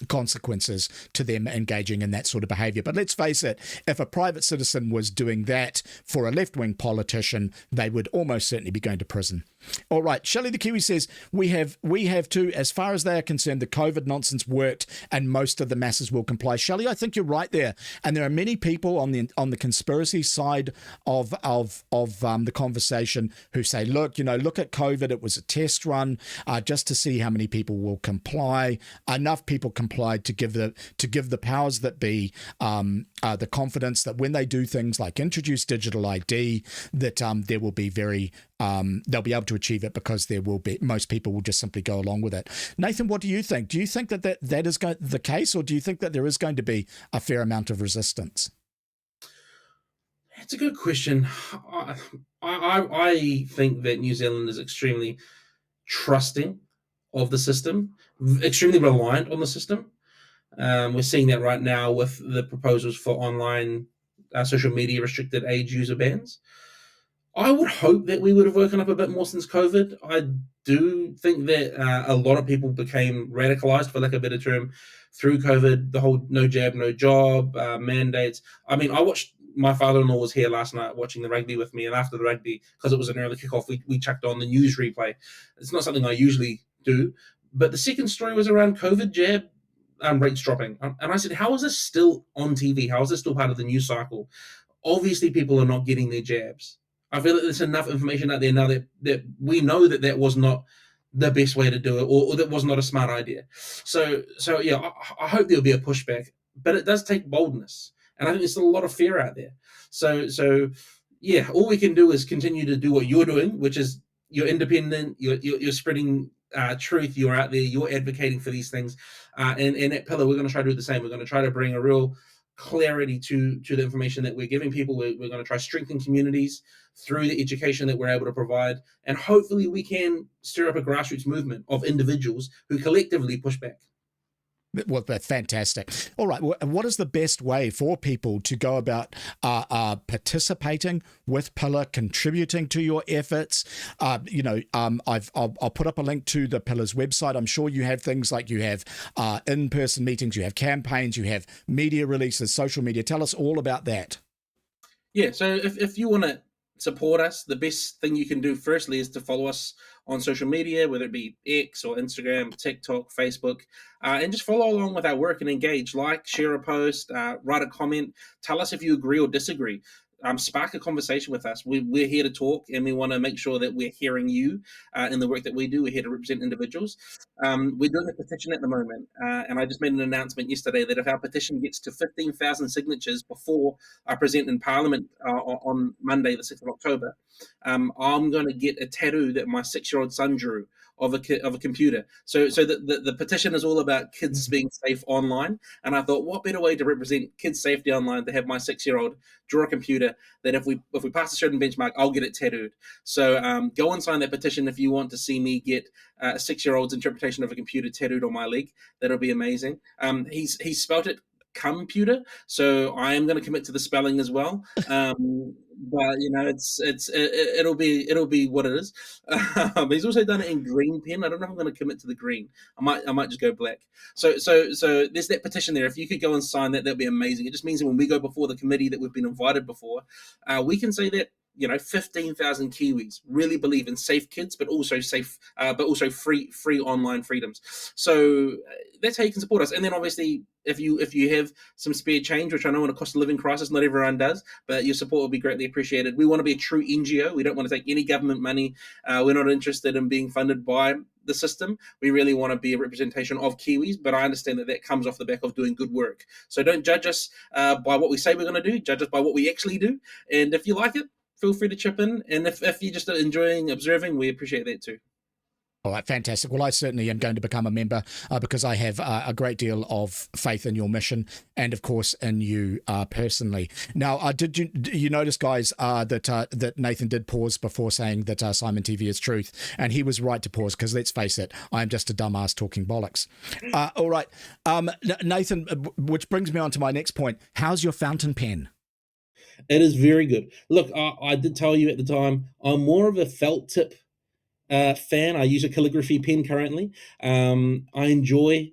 consequences to them engaging in that sort of behaviour. But let's face it, if a private citizen was doing that for a left-wing politician, they would almost certainly be going to prison. All right, Shelley the Kiwi says, we have to, as far as they are concerned, the COVID nonsense worked and most of the masses will comply. Shelley, I think you're right there. And there are many people on the conspiracy side of the conversation who say, look at COVID, it was a test run just to see how many people will comply. Enough people complied to give the powers that be the confidence that when they do things like introduce digital ID, that there will be they'll be able to achieve it because most people will just simply go along with it. Nathan, what do you think? Do you think that is the case, or do you think that there is going to be a fair amount of resistance? It's a good question. I think that New Zealand is extremely trusting of the system, extremely reliant on the system. We're seeing that right now with the proposals for online social media restricted age user bans. I would hope that we would have woken up a bit more since COVID. I do think that a lot of people became radicalized, for lack of a better term, through COVID, the whole no jab, no job, mandates. I mean, my father-in-law was here last night watching the rugby with me, and after the rugby, because it was an early kickoff, we chucked on the news replay. It's not something I usually do, but the second story was around COVID jab rates dropping. And I said, how is this still on TV? How is this still part of the news cycle? Obviously, people are not getting their jabs. I feel that there's enough information out there now that we know that was not the best way to do it, or that was not a smart idea. So yeah, I hope there'll be a pushback, but it does take boldness, and I think there's still a lot of fear out there. So yeah, all we can do is continue to do what you're doing, which is you're independent, you're spreading truth, you're out there, you're advocating for these things, and at Pillar, we're going to try to do the same. We're going to try to bring a real clarity to the information that we're giving people. We're going to try to strengthen communities through the education that we're able to provide, and hopefully we can stir up a grassroots movement of individuals who collectively push back. Well, that's fantastic. All right. What is the best way for people to go about participating with Pillar, contributing to your efforts? I'll put up a link to the Pillar's website. I'm sure you have things like you have in-person meetings, you have campaigns, you have media releases, social media. Tell us all about that. Yeah. So if you want to support us, the best thing you can do firstly is to follow us on social media, whether it be X or Instagram, TikTok, Facebook, and just follow along with our work and engage, share a post, write a comment, tell us if you agree or disagree. Spark a conversation with us. We're here to talk, and we want to make sure that we're hearing you in the work that we do. We're here to represent individuals. We're doing a petition at the moment, and I just made an announcement yesterday that if our petition gets to 15,000 signatures before I present in Parliament on Monday, the 6th of October, I'm going to get a tattoo that my 6-year-old son drew of a computer. So the petition is all about kids being safe online, and I thought, what better way to represent kids' safety online to have my 6-year-old draw a computer that if we pass a certain benchmark, I'll get it tattooed. So go and sign that petition if you want to see me get a 6-year-old's interpretation of a computer tattooed on my leg. That'll be amazing. He's spelt it computer, so I am going to commit to the spelling as well. But it'll be what it is. He's also done it in green pen. I don't know if I'm going to commit to the green. I might just go black. So there's that petition there. If you could go and sign that, that'd be amazing. It just means that when we go before the committee that we've been invited before, we can say that 15,000 Kiwis really believe in safe kids, but also free online freedoms. So that's how you can support us. And then obviously, if you have some spare change, which I know in a cost of living crisis, not everyone does, but your support will be greatly appreciated. We want to be a true NGO. We don't want to take any government money. We're not interested in being funded by the system. We really want to be a representation of Kiwis, but I understand that comes off the back of doing good work. So don't judge us by what we say we're going to do. Judge us by what we actually do. And if you like it, feel free to chip in. And if you're just enjoying observing, we appreciate that too. All right, fantastic. Well, I certainly am going to become a member because I have a great deal of faith in your mission and, of course, in you personally. Now, did you notice, guys, that Nathan did pause before saying that Simon TV is truth, and he was right to pause because let's face it, I am just a dumbass talking bollocks. All right, Nathan, which brings me on to my next point. How's your fountain pen? It is very good. Look, I did tell you at the time, I'm more of a felt tip fan. I use a calligraphy pen currently. I enjoy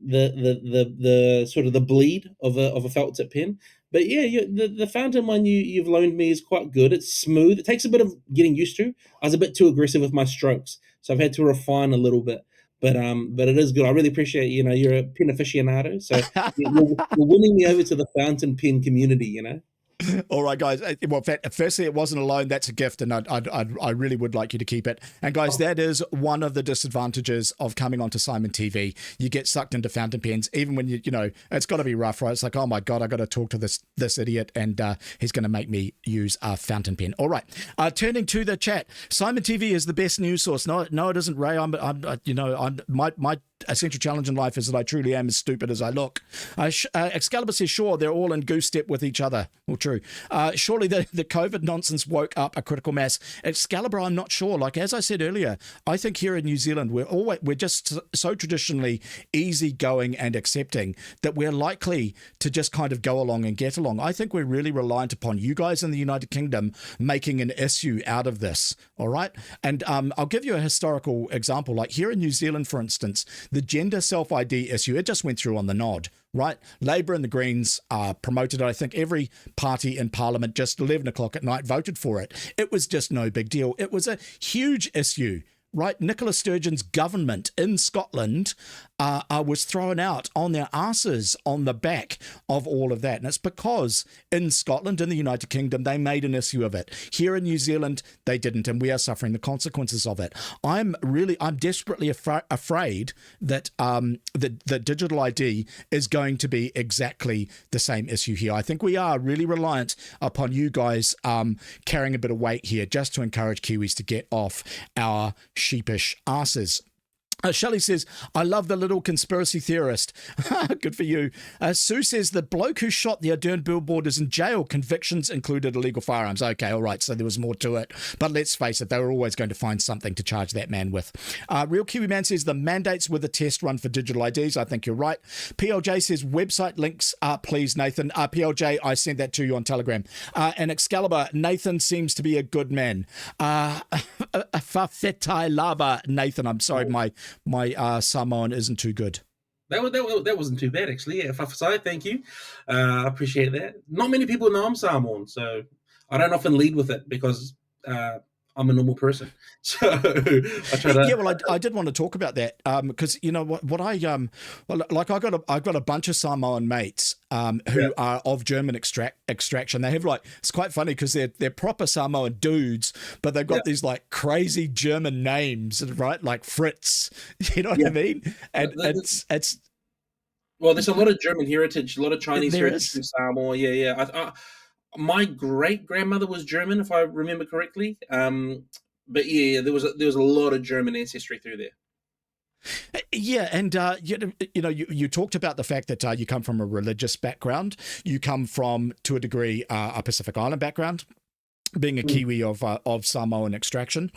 the sort of the bleed of a felt tip pen. But yeah, the fountain one you've loaned me is quite good. It's smooth. It takes a bit of getting used to. I was a bit too aggressive with my strokes, so I've had to refine a little bit. But it is good. I really appreciate, you're a pen aficionado, so you're winning me over to the fountain pen community. All right, guys. Well, firstly, it wasn't a loan. That's a gift, and I really would like you to keep it. And guys, that is one of the disadvantages of coming onto Simon TV. You get sucked into fountain pens, even when it's got to be rough, right? It's like, oh my god, I got to talk to this idiot, and he's going to make me use a fountain pen. All right. Turning to the chat, Simon TV is the best news source. No, it isn't, Ray. My essential challenge in life is that I truly am as stupid as I look. Excalibur says, sure, they're all in goose step with each other. Well, true. Surely the COVID nonsense woke up a critical mass. Excalibur, I'm not sure. Like, as I said earlier, I think here in New Zealand, we're just so traditionally easygoing and accepting that we're likely to just kind of go along and get along. I think we're really reliant upon you guys in the United Kingdom making an issue out of this. All right. And I'll give you a historical example. Like here in New Zealand, for instance, the gender self-ID issue, it just went through on the nod, right? Labour and the Greens promoted it. I think every party in Parliament just 11 o'clock at night voted for it. It was just no big deal. It was a huge issue, right? Nicola Sturgeon's government in Scotland was thrown out on their asses on the back of all of that. And it's because in Scotland, in the United Kingdom, they made an issue of it. Here in New Zealand, they didn't, and we are suffering the consequences of it. I'm desperately afraid that the digital ID is going to be exactly the same issue here. I think we are really reliant upon you guys carrying a bit of weight here just to encourage Kiwis to get off our sheepish asses. Shelley says, I love the little conspiracy theorist. Good for you. Sue says, the bloke who shot the Ardern billboard is in jail. Convictions included illegal firearms. Okay, all right, so there was more to it. But let's face it, they were always going to find something to charge that man with. Real Kiwi Man says, the mandates with a test run for digital IDs. I think you're right. PLJ says, website links, please, Nathan. PLJ, I sent that to you on Telegram. And Excalibur, Nathan seems to be a good man. Fafetai Lava, Nathan, I'm sorry, my Samoan isn't too good. That wasn't too bad, actually. Yeah, Fafasai, thank you. I appreciate that. Not many people know I'm Samoan, so I don't often lead with it because I'm a normal person. So I try to. Yeah, well, I did want to talk about that because you know what I I've got a bunch of Samoan mates who are of German extraction. They have it's quite funny because they're proper Samoan dudes, but they've got these like crazy German names, right? Like Fritz, you know what I mean? And it's. Well, there's a lot of German heritage, a lot of Chinese heritage from Samoa. Yeah. My great grandmother was German, if I remember correctly. But yeah, there was a lot of German ancestry through there. Yeah, and you talked about the fact that you come from a religious background. You come from, to a degree, a Pacific Island background, being a Kiwi of Samoan extraction.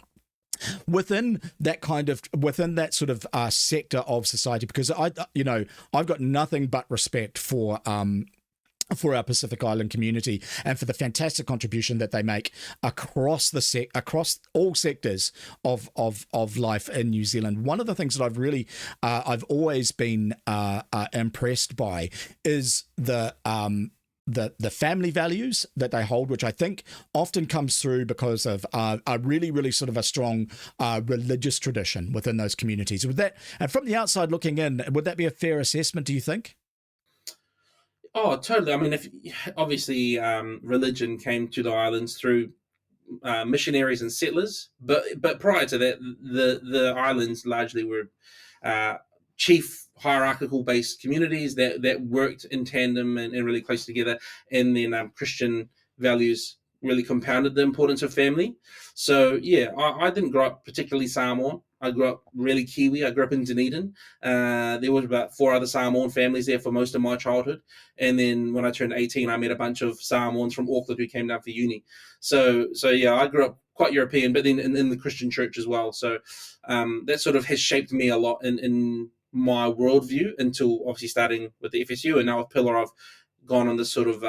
Within that sort of sector of society, because I've got nothing but respect for our Pacific Island community and for the fantastic contribution that they make across across all sectors of life in New Zealand. One of the things that I've always been impressed by is the family values that they hold, which I think often comes through because of a really, really sort of a strong religious tradition within those communities. And from the outside looking in, would that be a fair assessment, do you think? Oh, totally. I mean, if obviously religion came to the islands through missionaries and settlers, but prior to that, the islands largely were chief hierarchical based communities that worked in tandem and really close together, and then Christian values really compounded the importance of family. So yeah, I didn't grow up particularly Samoan. I grew up really Kiwi. I grew up in Dunedin. There was about 4 other Samoan families there for most of my childhood. And then when I turned 18, I met a bunch of Samoans from Auckland who came down for uni. So yeah, I grew up quite European, but then in the Christian church as well. So that sort of has shaped me a lot in my worldview until obviously starting with the FSU, and now with Pillar, I've gone on this sort of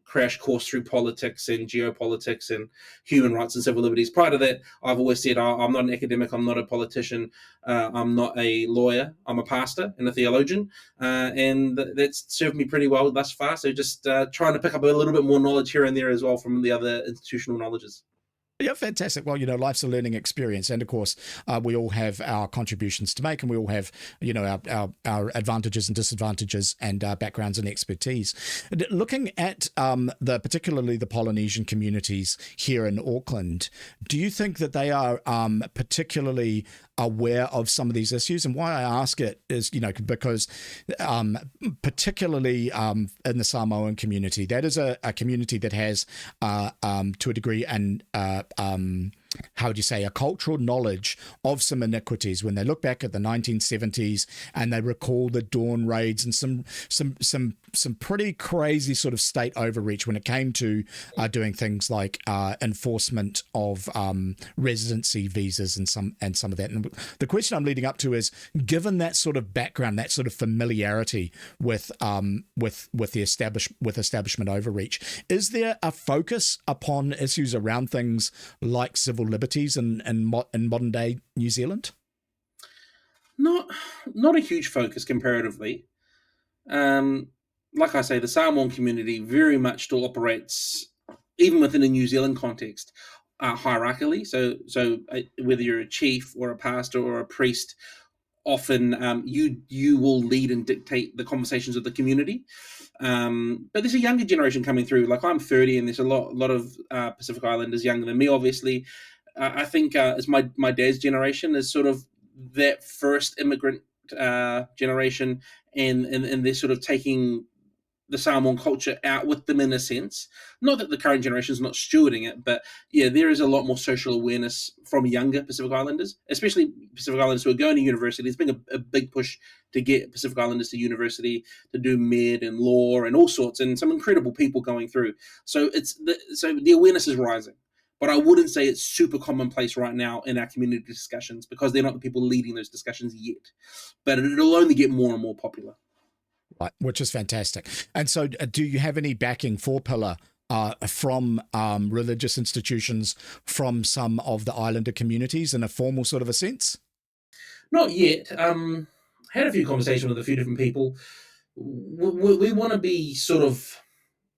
crash course through politics and geopolitics and human rights and civil liberties. Prior to that, I've always said I'm not an academic, I'm not a politician, I'm not a lawyer, I'm a pastor and a theologian, and that's served me pretty well thus far. So just trying to pick up a little bit more knowledge here and there as well from the other institutional knowledges. Yeah, fantastic. Well, life's a learning experience, and of course, we all have our contributions to make, and we all have, our advantages and disadvantages, and backgrounds and expertise. Looking at particularly the Polynesian communities here in Auckland, do you think that they are particularly aware of some of these issues? And why I ask it is, because particularly in the Samoan community, that is a community that has, to a degree, and how would you say, a cultural knowledge of some iniquities when they look back at the 1970s and they recall the Dawn raids and some pretty crazy sort of state overreach when it came to doing things like enforcement of residency visas and some of that. And the question I'm leading up to is, given that sort of background, that sort of familiarity with establishment overreach, is there a focus upon issues around things like civil liberties in modern day New Zealand? Not a huge focus comparatively. Like I say, the Samoan community very much still operates, even within a New Zealand context, hierarchically. So whether you're a chief or a pastor or a priest, often you will lead and dictate the conversations of the community. But there's a younger generation coming through. Like, I'm 30, and there's a lot of Pacific Islanders younger than me, obviously. I think it's my dad's generation is sort of that first immigrant generation, and they're sort of taking the Samoan culture out with them in a sense. Not that the current generation is not stewarding it, but yeah, there is a lot more social awareness from younger Pacific Islanders, especially Pacific Islanders who are going to university. There's been a big push to get Pacific Islanders to university to do med and law and all sorts, and some incredible people going through. So the awareness is rising. But I wouldn't say it's super commonplace right now in our community discussions, because they're not the people leading those discussions yet. But it'll only get more and more popular. Right, which is fantastic. And so do you have any backing for Pillar from religious institutions from some of the islander communities in a formal sort of a sense? Not yet. Had a few conversations with a few different people. We want to be sort of,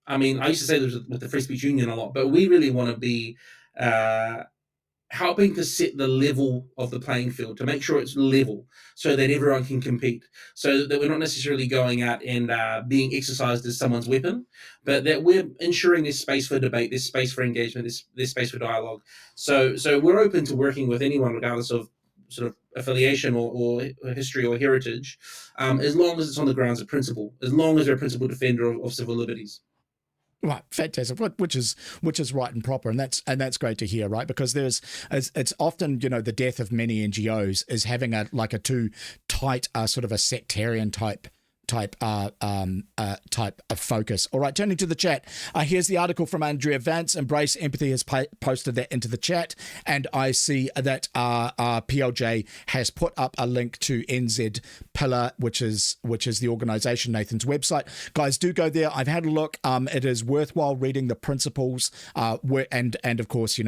I mean, I used to say this with the Free Speech Union a lot, but we really want to be helping to set the level of the playing field, to make sure it's level so that everyone can compete, so that we're not necessarily going out and being exercised as someone's weapon, but that we're ensuring there's space for debate, there's space for engagement, there's space for dialogue. So we're open to working with anyone, regardless of sort of affiliation or history or heritage, as long as it's on the grounds of principle, as long as they're a principled defender of civil liberties. Right, fantastic. Which is right and proper, and that's great to hear, right? Because it's often, the death of many NGOs is having a too tight sort of a sectarian type of focus. All right, turning to the chat. Here's the article from Andrea Vance. Embrace Empathy has posted that into the chat, and I see that PLJ has put up a link to NZ Pillar, which is the organisation, Nathan's website. Guys, do go there. I've had a look. It is worthwhile reading the principles, and of course,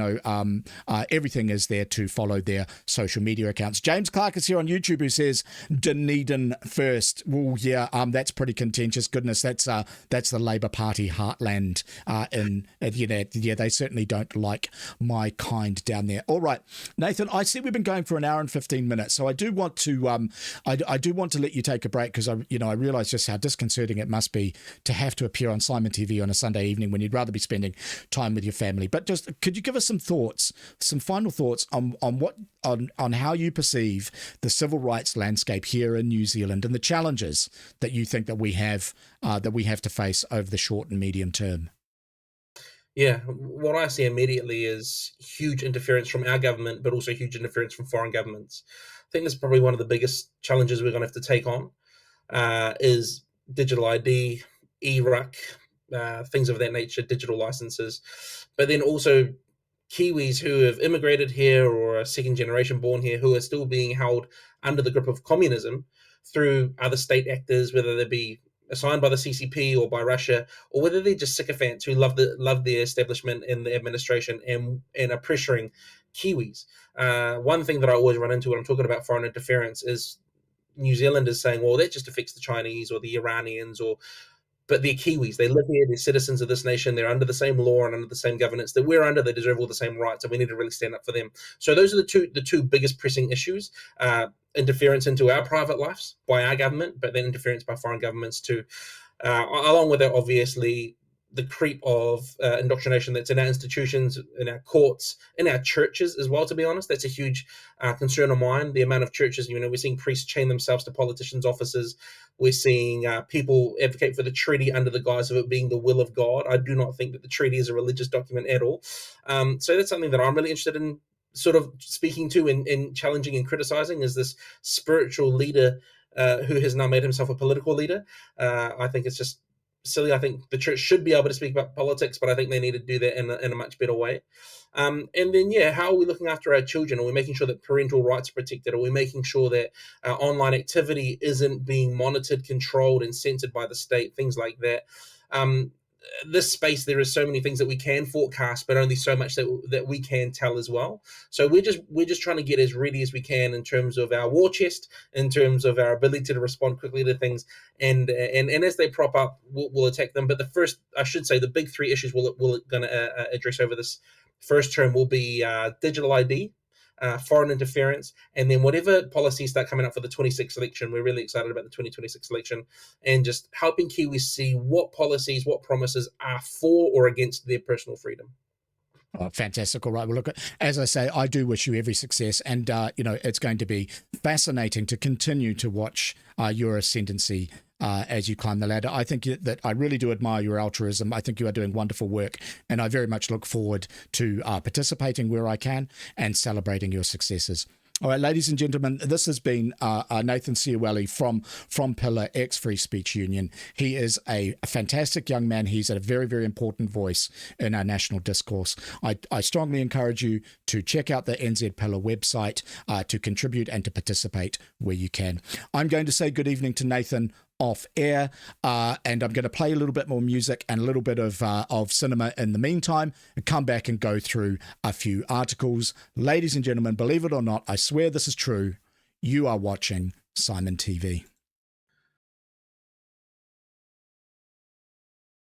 everything is there to follow their social media accounts. James Clark is here on YouTube, who says Dunedin first. Well, yeah. That's pretty contentious. Goodness, that's the Labour Party heartland. They certainly don't like my kind down there. All right, Nathan, I see we've been going for an hour and 15 minutes, so I do want to I do want to let you take a break, because I realise just how disconcerting it must be to have to appear on SimonTV on a Sunday evening when you'd rather be spending time with your family. But just could you give us some final thoughts on how you perceive the civil rights landscape here in New Zealand and the challenges that you think that we have to face over the short and medium term? Yeah, what I see immediately is huge interference from our government, but also huge interference from foreign governments. I think this is probably one of the biggest challenges we're going to have to take on, is digital ID, e-ruck, things of that nature, digital licenses, but then also Kiwis who have immigrated here or are second generation born here who are still being held under the grip of communism through other state actors, whether they be assigned by the CCP or by Russia, or whether they're just sycophants who love the establishment and the administration and are pressuring Kiwis. One thing that I always run into when I'm talking about foreign interference is New Zealanders saying, "Well, that just affects the Chinese or the Iranians or." But they're Kiwis. They live here. They're citizens of this nation. They're under the same law and under the same governance that we're under. They deserve all the same rights, and we need to really stand up for them. So those are the two biggest pressing issues: interference into our private lives by our government, but then interference by foreign governments too. Along with that, obviously, the creep of indoctrination that's in our institutions, in our courts, in our churches as well. To be honest, that's a huge concern of mine. The amount of churches, we're seeing priests chain themselves to politicians' offices. We're seeing people advocate for the treaty under the guise of it being the will of God. I do not think that the treaty is a religious document at all. So that's something that I'm really interested in sort of speaking to and challenging and criticizing, is this spiritual leader who has now made himself a political leader. I think it's just silly. I think the church should be able to speak about politics, but I think they need to do that in a much better way. And then, how are we looking after our children? Are we making sure that parental rights are protected? Are we making sure that online activity isn't being monitored, controlled, and censored by the state? Things like that. This space, there is so many things that we can forecast, but only so much that we can tell as well. So we're just trying to get as ready as we can in terms of our war chest, in terms of our ability to respond quickly to things, and as they prop up, we'll attack them. But the first, I should say, the big three issues we're going to address over this first term will be digital ID, foreign interference, and then whatever policies start coming up for the 26th election. We're really excited about the 2026 election, and just helping Kiwis see what policies, what promises are for or against their personal freedom. Oh, fantastic. All right. Well, look, as I say, I do wish you every success. And, it's going to be fascinating to continue to watch your ascendancy as you climb the ladder. I think that I really do admire your altruism. I think you are doing wonderful work. And I very much look forward to participating where I can and celebrating your successes. All right, ladies and gentlemen, this has been Nathan Sieuli from Pillar X Free Speech Union. He is a fantastic young man. He's a very, very important voice in our national discourse. I strongly encourage you to check out the NZ Pillar website to contribute and to participate where you can. I'm going to say good evening to Nathan off air, and I'm going to play a little bit more music and a little bit of cinema in the meantime, and come back and go through a few articles. Ladies and gentlemen, believe it or not, I swear this is true, you are watching SimonTV.